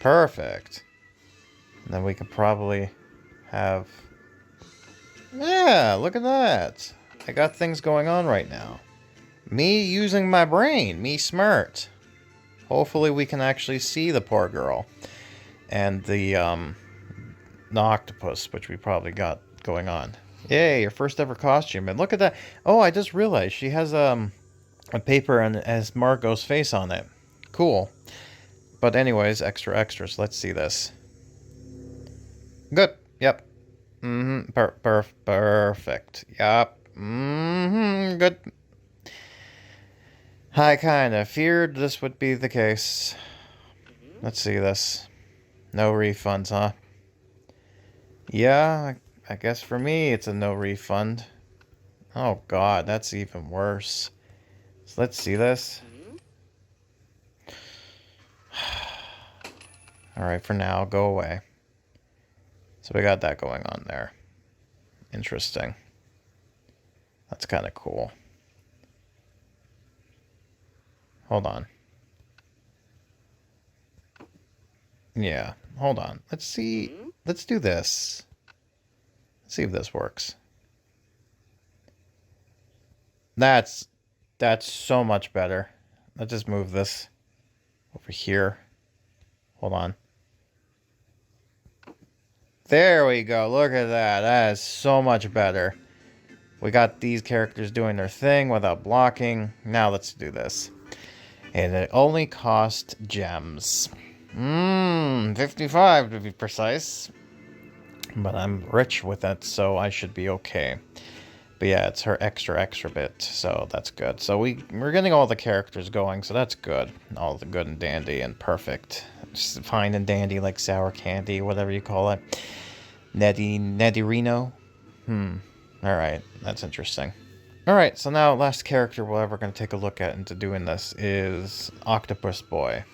Perfect. And then we could probably have... Yeah, look at that. I got things going on right now. Me using my brain. Me smart. Hopefully we can actually see the poor girl. And the octopus, which we probably got going on. Yay, your first ever costume. And look at that. Oh, I just realized she has a paper and has Margot's face on it. Cool. But anyways, extras. Let's see this. Good. Yep. Perfect. Yep. Good. I kind of feared this would be the case. Let's see this. No refunds, huh? Yeah, I guess for me it's a no refund. Oh god, that's even worse. So let's see this. Alright, for now, go away. So we got that going on there. Interesting. That's kind of cool. Hold on. Yeah, hold on. Let's see. Let's do this. Let's see if this works. That's so much better. Let's just move this over here. Hold on. There we go. Look at that. That is so much better. We got these characters doing their thing without blocking. Now let's do this. And it only cost gems. 55 to be precise. But I'm rich with it, so I should be okay. But yeah, it's her extra bit, so that's good. So we're getting all the characters going, so that's good. All the good and dandy and perfect. Just fine and dandy like sour candy, whatever you call it. Nedirino? Alright, that's interesting. Alright, so now last character we're ever going to take a look at into doing this is Octopus Boy.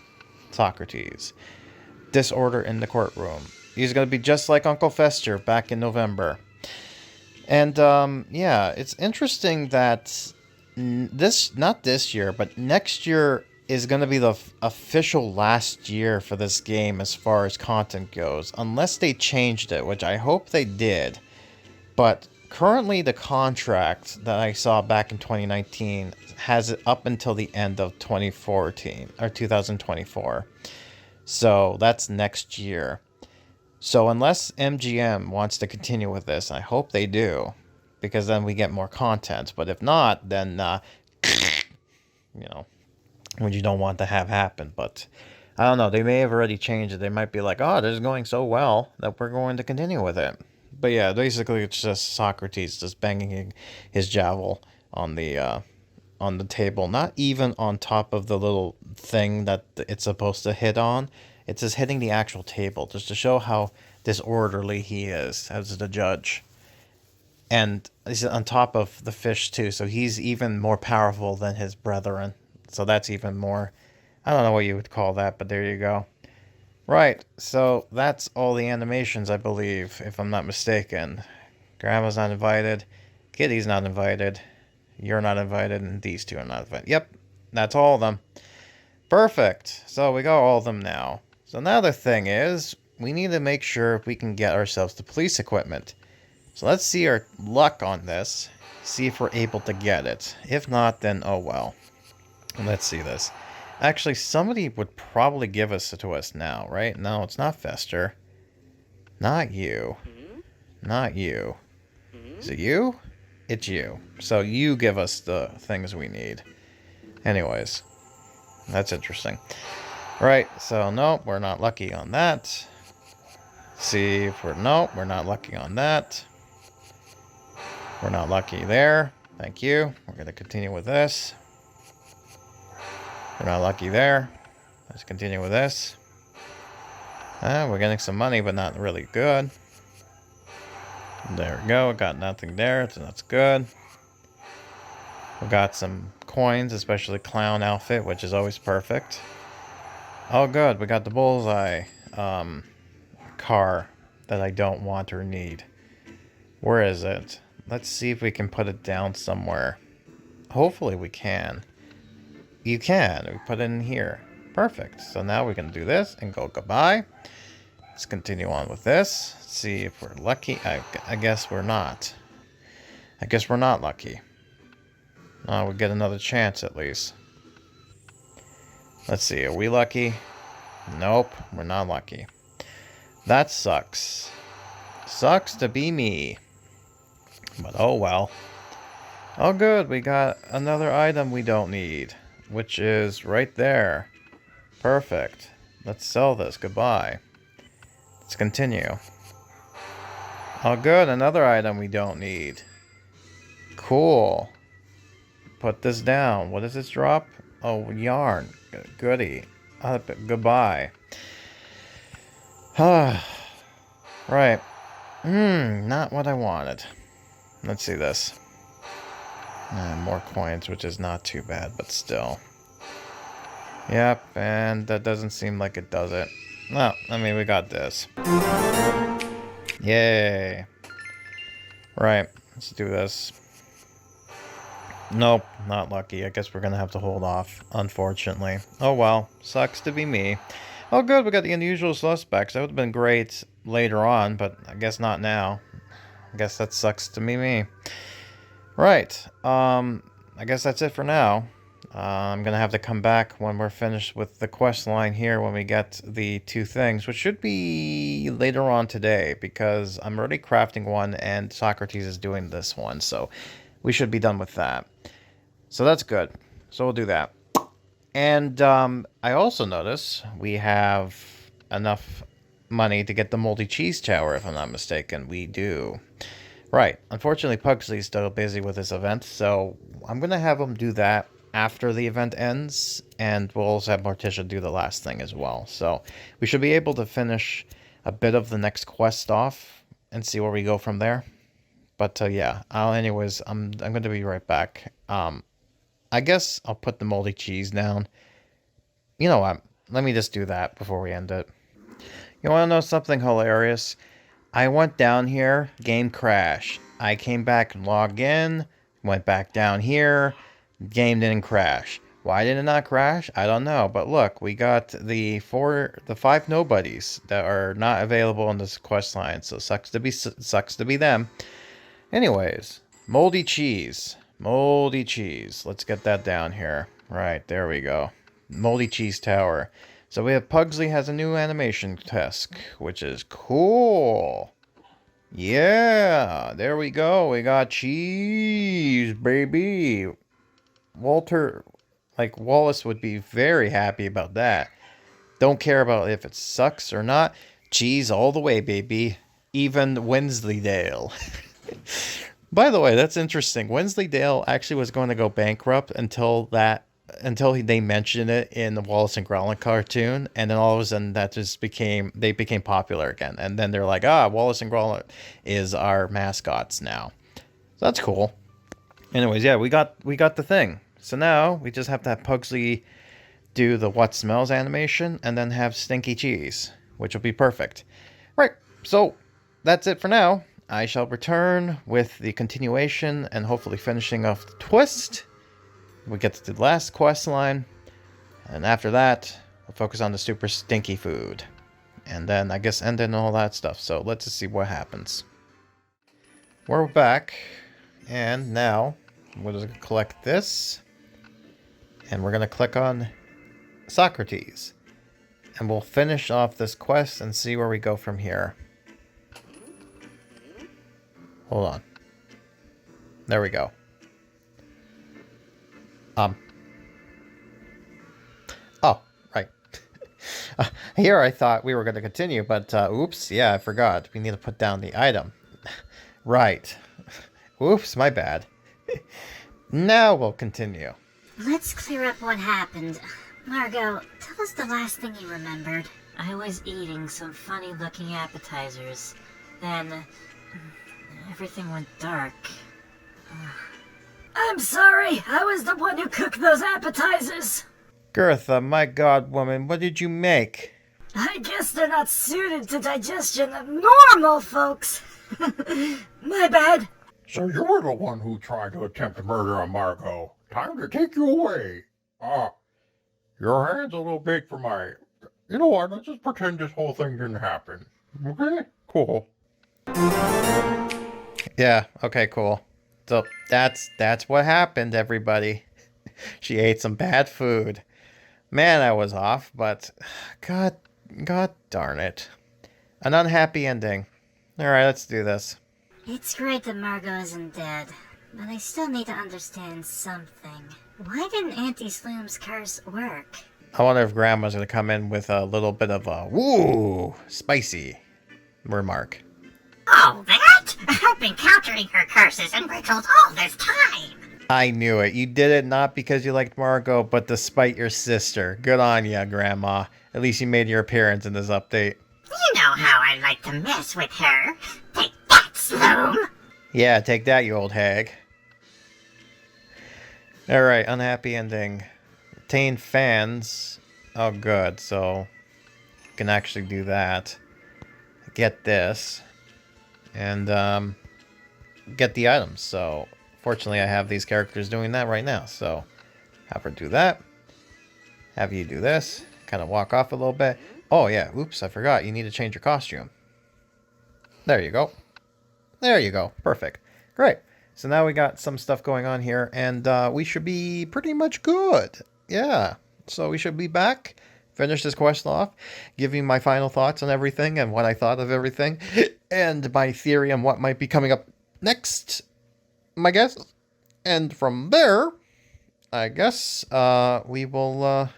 Socrates. Disorder in the courtroom. He's going to be just like Uncle Fester back in November. And, yeah, it's interesting that not this year, but next year is going to be the official last year for this game as far as content goes. Unless they changed it, which I hope they did. But currently the contract that I saw back in 2019 has it up until the end of 2014, or 2024. So that's next year. So unless MGM wants to continue with this, I hope they do, because then we get more content. But if not, then, you know, which you don't want to have happen. But I don't know, they may have already changed it. They might be like, oh, this is going so well that we're going to continue with it. But yeah, basically it's just Socrates just banging his javel on the on the table, not even on top of the little thing that it's supposed to hit on. It's just hitting the actual table, just to show how disorderly he is as the judge. And he's on top of the fish too, so he's even more powerful than his brethren. So that's even more, I don't know what you would call that, but there you go. Right, so that's all the animations, I believe, if I'm not mistaken. Grandma's not invited, Kitty's not invited, you're not invited, and these two are not invited. Yep, that's all of them. Perfect, so we got all of them now. So now the thing is, we need to make sure we can get ourselves the police equipment. So let's see our luck on this. See if we're able to get it. If not, then oh well. Let's see this. Actually, somebody would probably give us to us now, right? No, it's not Fester. Not you. Not you. Is it you? It's you. So you give us the things we need. Anyways. That's interesting. Right, so nope, we're not lucky on that. See if we're... Nope, we're not lucky on that. We're not lucky there. Thank you. We're going to continue with this. We're not lucky there. Let's continue with this. We're getting some money, but not really good. There we go. Got nothing there, so that's good. We got some coins, especially clown outfit, which is always perfect. Oh, good. We got the bullseye car that I don't want or need. Where is it? Let's see if we can put it down somewhere. Hopefully we can. You can. We put it in here. Perfect. So now we can do this and go goodbye. Let's continue on with this. See if we're lucky. I guess we're not. I guess we're not lucky. We get another chance at least. Let's see. Are we lucky? Nope. We're not lucky. That sucks. Sucks to be me. But oh well. Oh good, we got another item we don't need, which is right there. Perfect. Let's sell this. Goodbye. Let's continue. Oh good, another item we don't need. Cool. Put this down. What does this drop? Oh, yarn. Goody. Goodbye. Right. Not what I wanted. Let's see this. More coins, which is not too bad, but still. Yep, and that doesn't seem like it does it. No, I mean, we got this. Yay. Right, let's do this. Nope, not lucky. I guess we're gonna have to hold off, unfortunately. Oh well, sucks to be me. Oh good, we got the unusual suspects. That would have been great later on, but I guess not now. I guess that sucks to be me. Right, I guess that's it for now. I'm gonna have to come back when we're finished with the quest line here when we get the two things, which should be later on today, because I'm already crafting one and Socrates is doing this one, so we should be done with that. So that's good. So we'll do that. And I also notice we have enough money to get the moldy cheese tower, if I'm not mistaken. We do. Right. Unfortunately, Pugsley's still busy with this event, so I'm going to have him do that after the event ends, and we'll also have Morticia do the last thing as well. So we should be able to finish a bit of the next quest off and see where we go from there. But yeah, anyways, I'm going to be right back. I guess I'll put the moldy cheese down. You know what? Let me just do that before we end it. You want to know something hilarious? I went down here, game crashed. I came back and logged in, went back down here, game didn't crash. Why did it not crash? I don't know. But look, we got the 5 nobodies that are not available on this quest line. So sucks to be them. Anyways, moldy cheese. Moldy cheese. Let's get that down here. Right, there we go. Moldy cheese tower. So we have Pugsley has a new animation task, which is cool. Yeah, there we go. We got cheese, baby. Wallace would be very happy about that. Don't care about if it sucks or not. Cheese all the way, baby. Even Wensleydale. By the way, that's interesting. Wensleydale actually was going to go bankrupt they mentioned it in the Wallace and Gromit cartoon, and then all of a sudden they became popular again. And then they're like, Wallace and Gromit is our mascots now. So that's cool. Anyways, yeah, we got the thing. So now we just have to have Pugsley do the what smells animation and then have stinky cheese, which will be perfect. Right. So that's it for now. I shall return with the continuation and hopefully finishing off the twist. We get to the last quest line, and after that, we'll focus on the super stinky food. And then, I guess, end in all that stuff. So, let's just see what happens. We're back, and now, we're just going to collect this, and we're going to click on Socrates. And we'll finish off this quest and see where we go from here. Hold on. There we go. Oh, right. Here I thought we were going to continue, but oops, yeah, I forgot. We need to put down the item. Right. Oops, my bad. Now we'll continue.
Let's clear up what happened. Margot, tell us the last thing you remembered.
I was eating some funny-looking appetizers. Then, everything went dark. I'm sorry, I was the one who cooked those appetizers.
Gertha, my god, woman, what did you make?
I guess they're not suited to digestion of normal folks. My bad.
So you were the one who tried to attempt murder on Margot. Time to take you away. Your hand's a little big for my... You know what, let's just pretend this whole thing didn't happen. Okay? Cool.
Yeah, okay, cool. So that's what happened, everybody. She ate some bad food. Man, I was off, but God darn it. An unhappy ending. Alright, let's do this.
It's great that Margot isn't dead, but I still need to understand something. Why didn't Auntie Sloom's curse work?
I wonder if Grandma's gonna come in with a little bit of a woo spicy remark.
Oh, that? I've been countering her curses and rituals all this time.
I knew it. You did it not because you liked Margot, but despite your sister. Good on ya, Grandma. At least you made your appearance in this update.
You know how I like to mess with her. Take that, Sloom!
Yeah, take that, you old hag. Alright, unhappy ending. Obtain fans. Oh, good. So, you can actually do that. Get this. And, get the items. So, fortunately, I have these characters doing that right now. So, have her do that. Have you do this. Kind of walk off a little bit. Oh, yeah. Oops, I forgot. You need to change your costume. There you go. There you go. Perfect. Great. So now we got some stuff going on here, and we should be pretty much good. Yeah. So we should be back, finish this quest off, give you my final thoughts on everything and what I thought of everything, and my theory on what might be coming up next, my guess. And from there, I guess we will,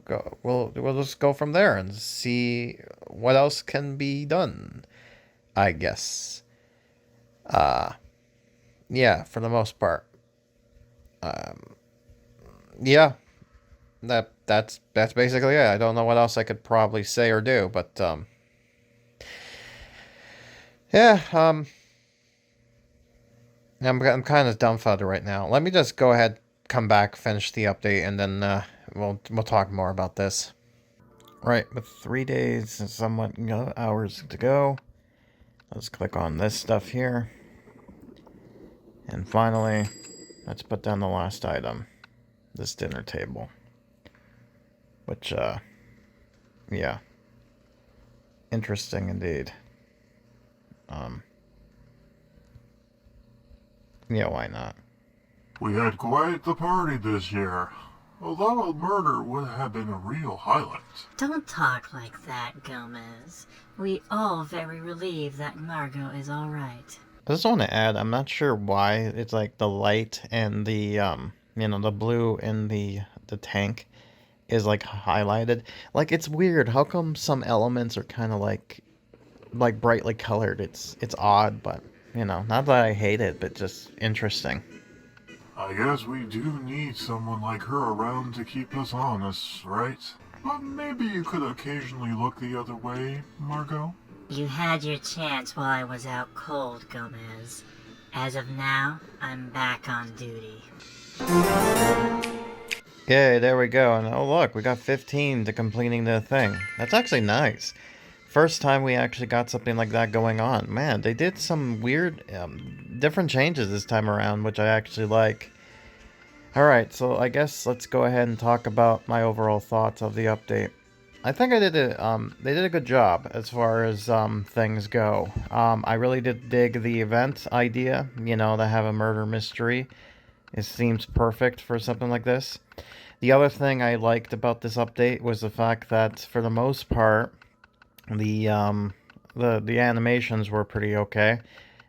go. We'll just go from there and see what else can be done, I guess. Yeah, for the most part. Yeah. That's basically it. I don't know what else I could probably say or do, but yeah, I'm kind of dumbfounded right now. Let me just go ahead, come back, finish the update, and then we'll talk more about this. Right, with 3 days and somewhat hours to go, let's click on this stuff here. And finally, let's put down the last item, this dinner table. Which, yeah. Interesting indeed. Yeah, why not?
We had quite the party this year. Although a murder would have been a real highlight.
Don't talk like that, Gomez. We all very relieved that Margot is alright.
I just want to add, I'm not sure why it's like the light and the, the blue in the tank is like highlighted. Like, it's weird. How come some elements are kind of like brightly colored? It's odd, but You know, not that I hate it, but just interesting.
I guess we do need someone like her around to keep us honest, right? But maybe you could occasionally look the other way, Margot?
You had your chance while I was out cold, Gomez. As of now, I'm back on duty.
Okay, there we go. And oh look, we got 15 to completing the thing. That's actually nice. First time we actually got something like that going on. Man, they did some weird, different changes this time around, which I actually like. Alright, so I guess let's go ahead and talk about my overall thoughts of the update. I think they did a good job as far as things go. I really did dig the event idea, you know, to have a murder mystery. It seems perfect for something like this. The other thing I liked about this update was the fact that, for the most part, the animations were pretty okay.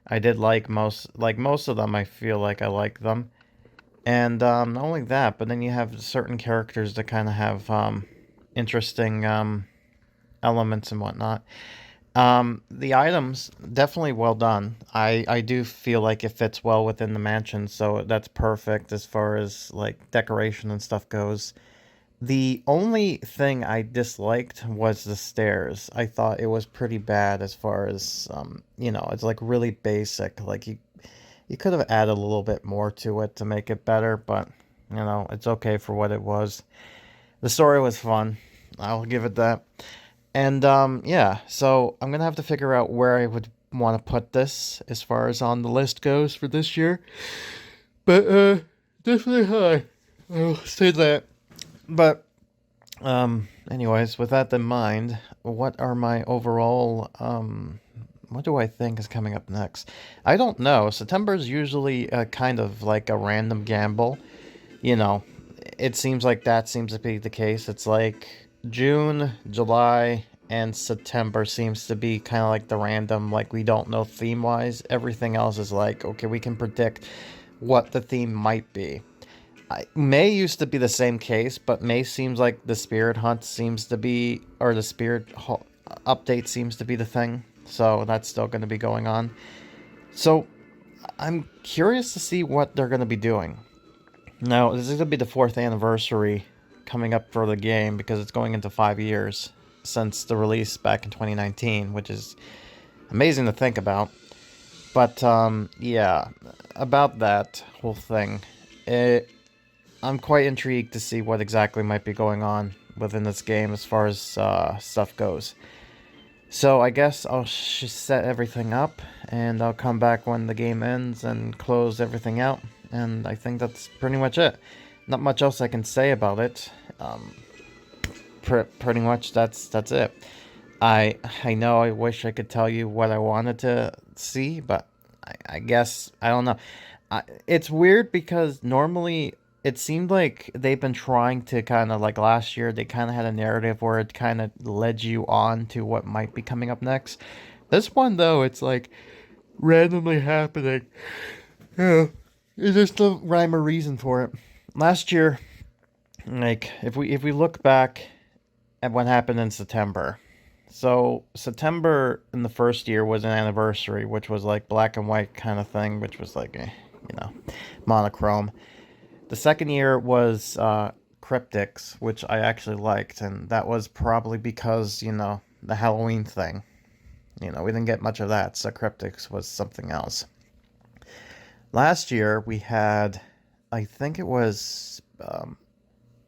I did like most of them. I feel like I like them. And not only that, but then you have certain characters that kind of have interesting elements and whatnot. The items, definitely well done. I do feel like it fits well within the mansion, so that's perfect as far as like decoration and stuff goes. The only thing I disliked was the stairs. I thought it was pretty bad as far as you know, it's like really basic. Like you could have added a little bit more to it to make it better, but you know, it's okay for what it was. The story was fun. I'll give it that. And yeah, so I'm gonna have to figure out where I would want to put this as far as on the list goes for this year. But definitely high. I'll say that. But anyways, with that in mind, what are my overall what do I think is coming up next? I don't know. September is usually kind of like a random gamble. You know, it seems like that seems to be the case. It's like June, July, and September seems to be kind of like the random, like we don't know theme-wise. Everything else is like, okay, we can predict what the theme might be. May used to be the same case, but May seems like the Spirit Hunt seems to be, or the update seems to be the thing. So that's still going to be going on. So I'm curious to see what they're going to be doing. Now, this is going to be the 4th anniversary coming up for the game because it's going into 5 years since the release back in 2019, which is amazing to think about. But yeah, about that whole thing, I'm quite intrigued to see what exactly might be going on within this game as far as stuff goes. So I guess I'll set everything up, and I'll come back when the game ends and close everything out. And I think that's pretty much it. Not much else I can say about it. Pretty much that's it. I know I wish I could tell you what I wanted to see, but I guess I don't know. It's weird because normally it seemed like they've been trying to kind of, like last year, they kind of had a narrative where it kind of led you on to what might be coming up next. This one, though, it's like randomly happening. Yeah, there's no rhyme or reason for it. Last year, like, if we look back at what happened in September. So, September in the first year was an anniversary, which was like black and white kind of thing, which was like, you know, monochrome. The second year was Cryptics, which I actually liked, and that was probably because, you know, the Halloween thing. You know, we didn't get much of that, so Cryptics was something else. Last year, we had, I think it was,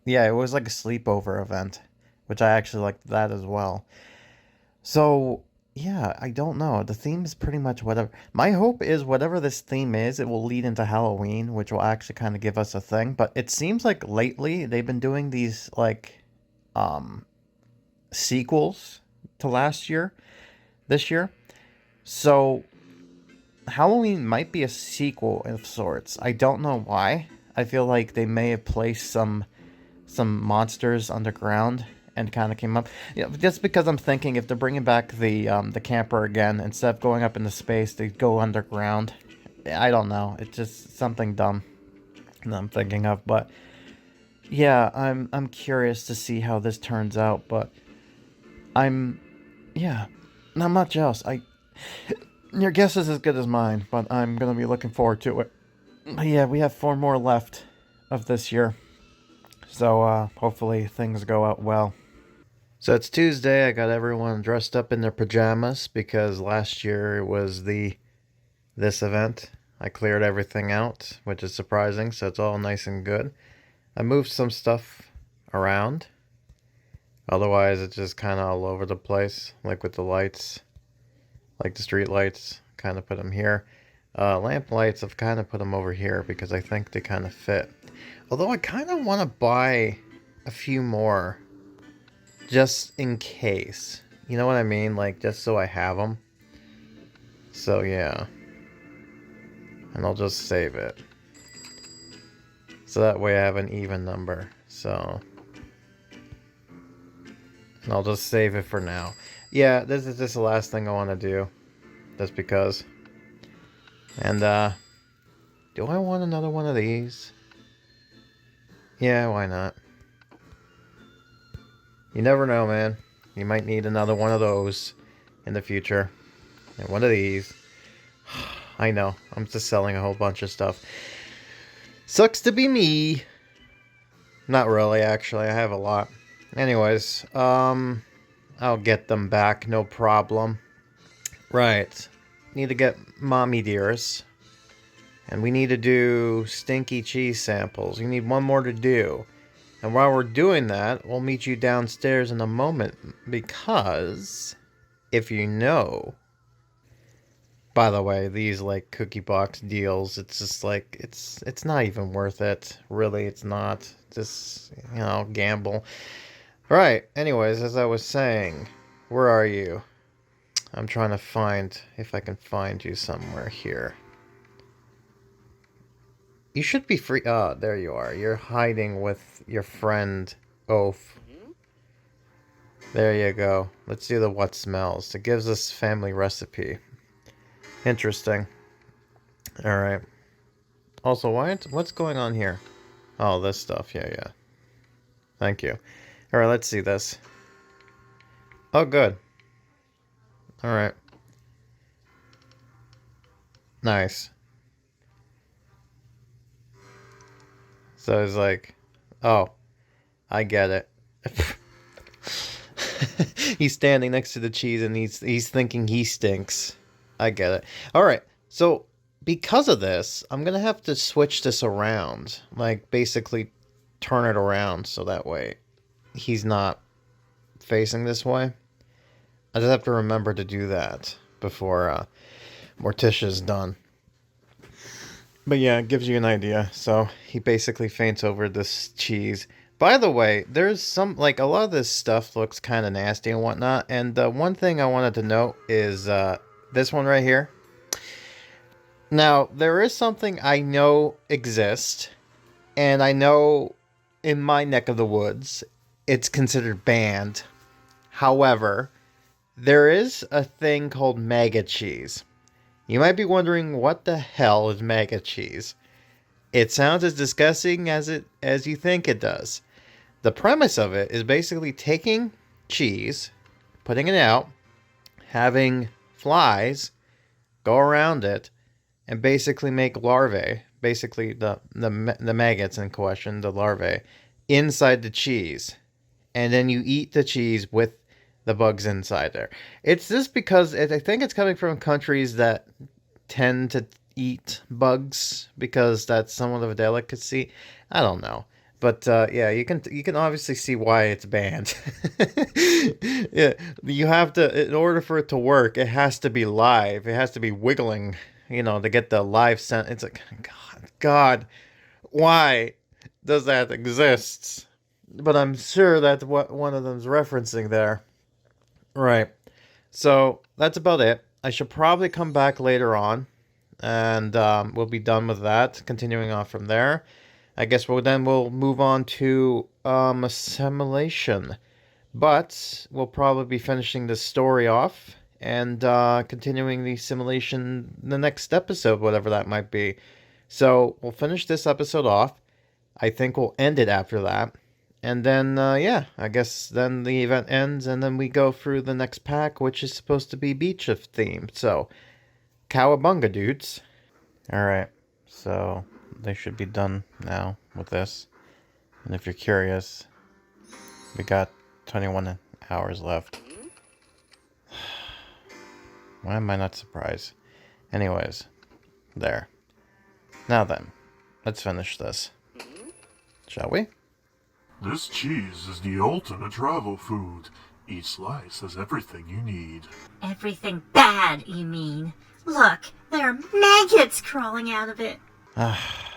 yeah, it was like a sleepover event, which I actually liked that as well. So, yeah, I don't know. The theme is pretty much whatever. My hope is whatever this theme is, it will lead into Halloween, which will actually kind of give us a thing. But it seems like lately they've been doing these, like, sequels to this year. So, Halloween might be a sequel of sorts. I don't know why. I feel like they may have placed some monsters underground and kind of came up. Yeah, just because I'm thinking if they're bringing back the camper again, instead of going up into space, they go underground. I don't know. It's just something dumb that I'm thinking of. But yeah, I'm curious to see how this turns out. But yeah, not much else. Your guess is as good as mine, but I'm gonna be looking forward to it. But yeah, we have 4 more left of this year. So, hopefully things go out well. So it's Tuesday. I got everyone dressed up in their pajamas because last year was this event. I cleared everything out, which is surprising, so it's all nice and good. I moved some stuff around. Otherwise, it's just kind of all over the place, like with the lights, like the street lights, kind of put them here. Lamp lights, I've kind of put them over here because I think they kind of fit. Although I kind of want to buy a few more just in case. You know what I mean? Like, just so I have them. So, yeah. And I'll just save it. So that way I have an even number. So... and I'll just save it for now. Yeah, this is just the last thing I want to do. Just because. And, do I want another one of these? Yeah, why not? You never know, man. You might need another one of those in the future. And one of these. I know. I'm just selling a whole bunch of stuff. Sucks to be me. Not really, actually. I have a lot. Anyways, I'll get them back, no problem. Right. Need to get mommy dears. And we need to do stinky cheese samples. You need one more to do. And while we're doing that, we'll meet you downstairs in a moment. Because, if you know... By the way, these, like, cookie box deals, it's just, like, it's not even worth it. Really, it's not. Just, you know, gamble. Right, anyways, as I was saying, where are you? I'm trying to find, if I can find you somewhere here. You should be free. Oh, there you are. You're hiding with your friend, Oaf. There you go. Let's do the what smells. It gives us family recipe. Interesting. Alright. Also, what's going on here? Oh, this stuff. Yeah. Thank you. Alright, let's see this. Oh, good. Alright. Nice. So it's like, oh, I get it. He's standing next to the cheese and he's thinking he stinks. I get it. Alright, so because of this, I'm going to have to switch this around. Like, basically turn it around so that way he's not facing this way. I just have to remember to do that before Morticia's done. But yeah, it gives you an idea. So he basically faints over this cheese. By the way, there's some, like, a lot of this stuff looks kind of nasty and whatnot. And one thing I wanted to note is this one right here. Now, there is something I know exists. And I know in my neck of the woods, it's considered banned. However, there is a thing called maggot cheese. You might be wondering, what the hell is maggot cheese? It sounds as disgusting as you think it does. The premise of it is basically taking cheese, putting it out, having flies go around it, and basically make larvae, basically the maggots in question, the larvae, inside the cheese. And then you eat the cheese with the bugs inside there. It's just because I think it's coming from countries that tend to eat bugs because that's somewhat of a delicacy. I don't know. But yeah, you can obviously see why it's banned. Yeah, you have to, in order for it to work, it has to be live. It has to be wiggling, you know, to get the live scent. It's like, God, why does that exist? But I'm sure that's what one of them's referencing there. Right. So that's about it. I should probably come back later on, and we'll be done with that. Continuing on from there, I guess we'll move on to assimilation. But we'll probably be finishing the story off and continuing the simulation the next episode, whatever that might be. So we'll finish this episode off. I think we'll end it after that. And then, yeah, I guess then the event ends, and then we go through the next pack, which is supposed to be beach themed. So, Cowabunga, dudes. Alright, so they should be done now with this. And if you're curious, we got 21 hours left. Why am I not surprised? Anyways, there. Now then, let's finish this. Shall we?
This cheese is the ultimate travel food. Each slice has everything you need.
Everything bad, you mean? Look, there are maggots crawling out of it.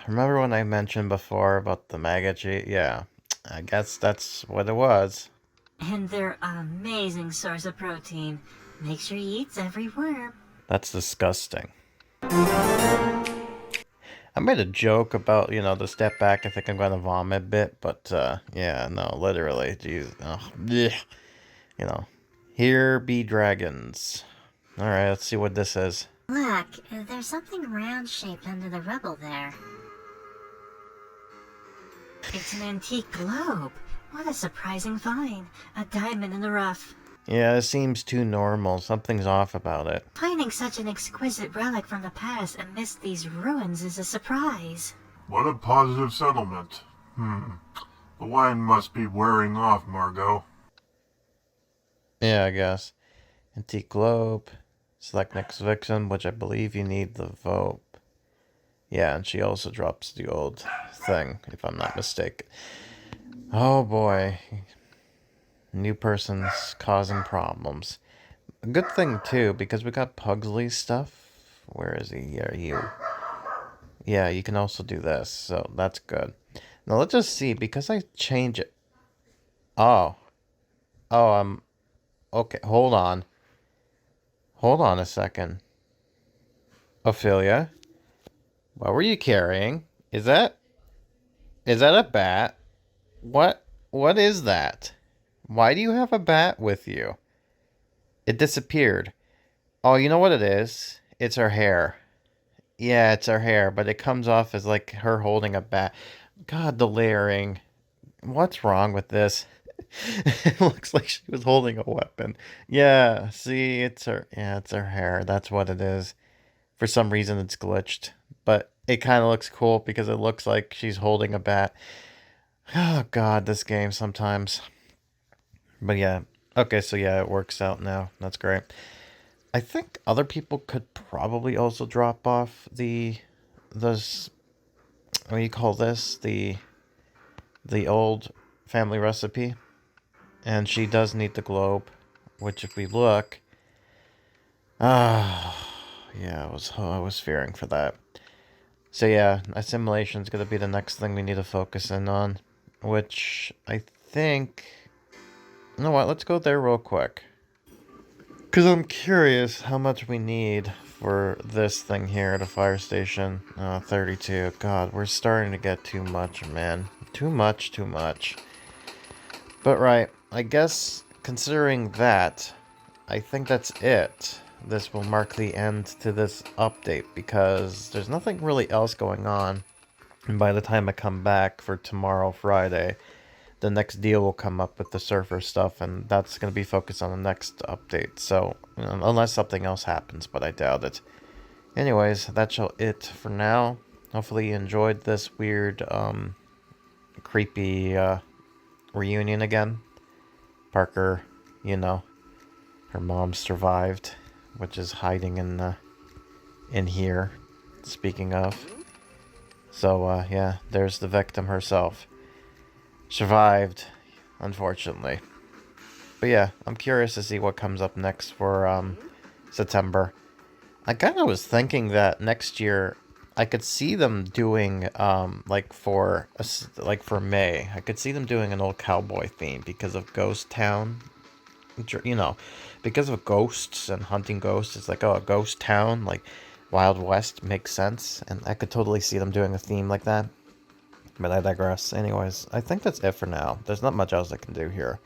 Remember when I mentioned before about the maggot cheese? Yeah, I guess that's what it was.
And they're an amazing source of protein. Make sure he eats every worm.
That's disgusting. I made a joke about, the step back, I think I'm gonna vomit bit, but, yeah, no, literally, jeez. Oh, bleh. Here be dragons. Alright, let's see what this is.
Look, there's something round-shaped under the rubble there.
It's an antique globe. What a surprising find. A diamond in the rough.
Yeah, it seems too normal. Something's off about it.
Finding such an exquisite relic from the past amidst these ruins is a surprise.
What a positive settlement. The wine must be wearing off, Margot.
Yeah, I guess. Antique globe. Select next victim, which I believe you need the vote. Yeah, and she also drops the old thing, if I'm not mistaken. Oh boy. New person's causing problems. A good thing, too, because we got Pugsley's stuff. Where is he? Yeah, you. Yeah, you can also do this, so that's good. Now, let's just see, because I change it. Oh. Oh, okay, hold on. Hold on a second. Ophelia? What were you carrying? Is that a bat? What is that? Why do you have a bat with you? It disappeared. Oh, you know what it is? It's her hair. Yeah, it's her hair, but it comes off as like her holding a bat. God, the layering. What's wrong with this? It looks like she was holding a weapon. Yeah, see, it's her hair. That's what it is. For some reason, it's glitched. But it kind of looks cool because it looks like she's holding a bat. Oh, God, this game sometimes. But yeah. Okay, so yeah, it works out now. That's great. I think other people could probably also drop off those, what do you call this? The old family recipe. And she does need the globe, which if we look, yeah, I was fearing for that. So yeah, assimilation is going to be the next thing we need to focus in on, which I think, you know what, let's go there real quick. Because I'm curious how much we need for this thing here at a fire station. 32. God, we're starting to get too much, man. Too much. But right, I guess considering that, I think that's it. This will mark the end to this update because there's nothing really else going on. And by the time I come back for tomorrow, Friday, the next deal will come up with the surfer stuff, and that's going to be focused on the next update. So, unless something else happens, but I doubt it. Anyways, that's it for now. Hopefully you enjoyed this weird, creepy, reunion again. Parker, her mom survived, which is hiding in here, speaking of. So, yeah, there's the victim herself. Survived, unfortunately. But yeah, I'm curious to see what comes up next for September. I kind of was thinking that next year I could see them doing for May. I could see them doing an old cowboy theme because of Ghost Town. Because of ghosts and hunting ghosts. It's like, oh, a ghost town, like Wild West makes sense, and I could totally see them doing a theme like that. But I digress. Anyways, I think that's it for now. There's not much else I can do here.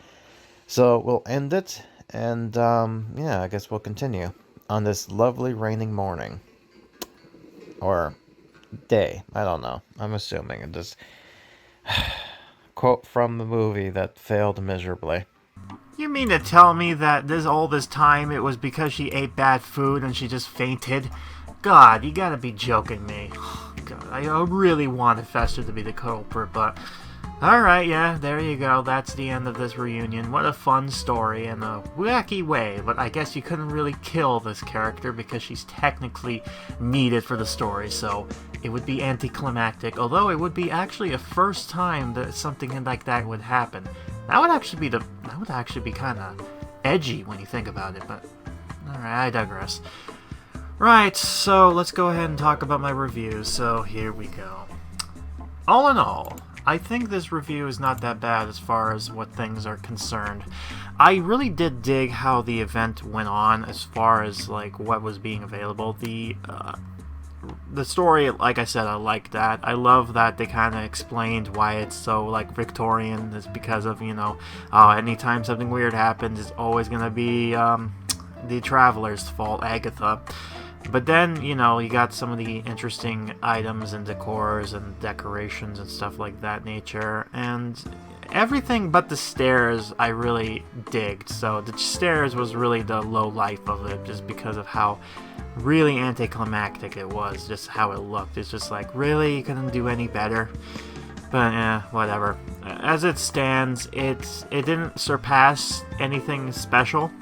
So we'll end it, and yeah, I guess we'll continue on this lovely raining morning. Or day. I don't know. I'm assuming. It just quote from the movie that failed miserably.
You mean to tell me that all this time it was because she ate bad food and she just fainted? God, you gotta be joking me. God, I really wanted Fester to be the culprit, but... Alright, yeah, there you go. That's the end of this reunion. What a fun story in a wacky way, but I guess you couldn't really kill this character because she's technically needed for the story, so it would be anticlimactic, although it would be actually a first time that something like that would happen. That would actually be kind of edgy when you think about it, but alright, I digress. Right, so let's go ahead and talk about my review. So here we go. All in all, I think this review is not that bad as far as what things are concerned. I really did dig how the event went on as far as like what was being available. The story, like I said, I like that. I love that they kind of explained why it's so like Victorian. It's because of, you know, anytime something weird happens, it's always gonna be the traveler's fault, Agatha. But then, you know, you got some of the interesting items and decors and decorations and stuff like that nature, and everything but the stairs I really digged. So the stairs was really the low life of it, just because of how really anticlimactic it was, just how it looked. It's just like, really? You couldn't do any better? But whatever. As it stands, it didn't surpass anything special,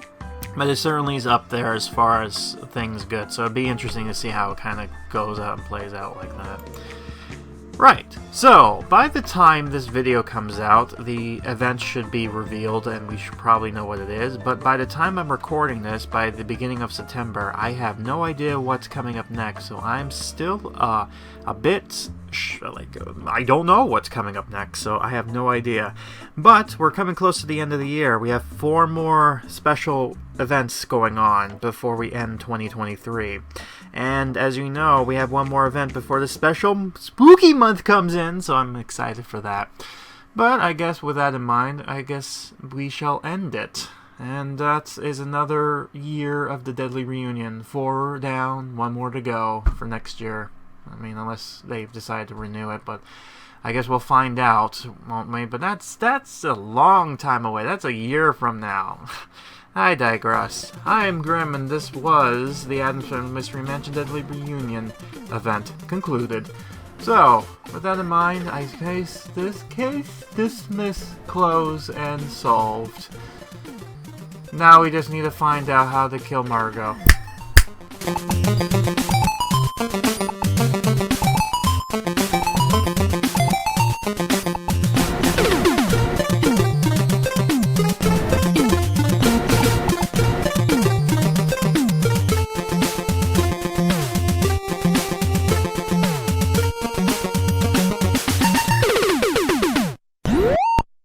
but it certainly is up there as far as things good, so it'd be interesting to see how it kind of goes out and plays out like that. Right, so by the time this video comes out, the event should be revealed and we should probably know what it is, but by the time I'm recording this, by the beginning of September, I have no idea what's coming up next, so I'm still a bit... I don't know what's coming up next, so I have no idea. But we're coming close to the end of the year. We have 4 more special events going on before we end 2023. And as you know, we have one more event before the special spooky month comes in, so I'm excited for that. But I guess with that in mind, I guess we shall end it. And that is another year of the Deadly Reunion. 4 down, 1 more to go for next year. I mean, unless they've decided to renew it, but I guess we'll find out, won't we? But that's a long time away. That's a year from now. I digress. I'm Grim, and this was the Addams Family Mystery Mansion Deadly Reunion event concluded. So, with that in mind, I case dismiss, close, and solved. Now we just need to find out how to kill Margot.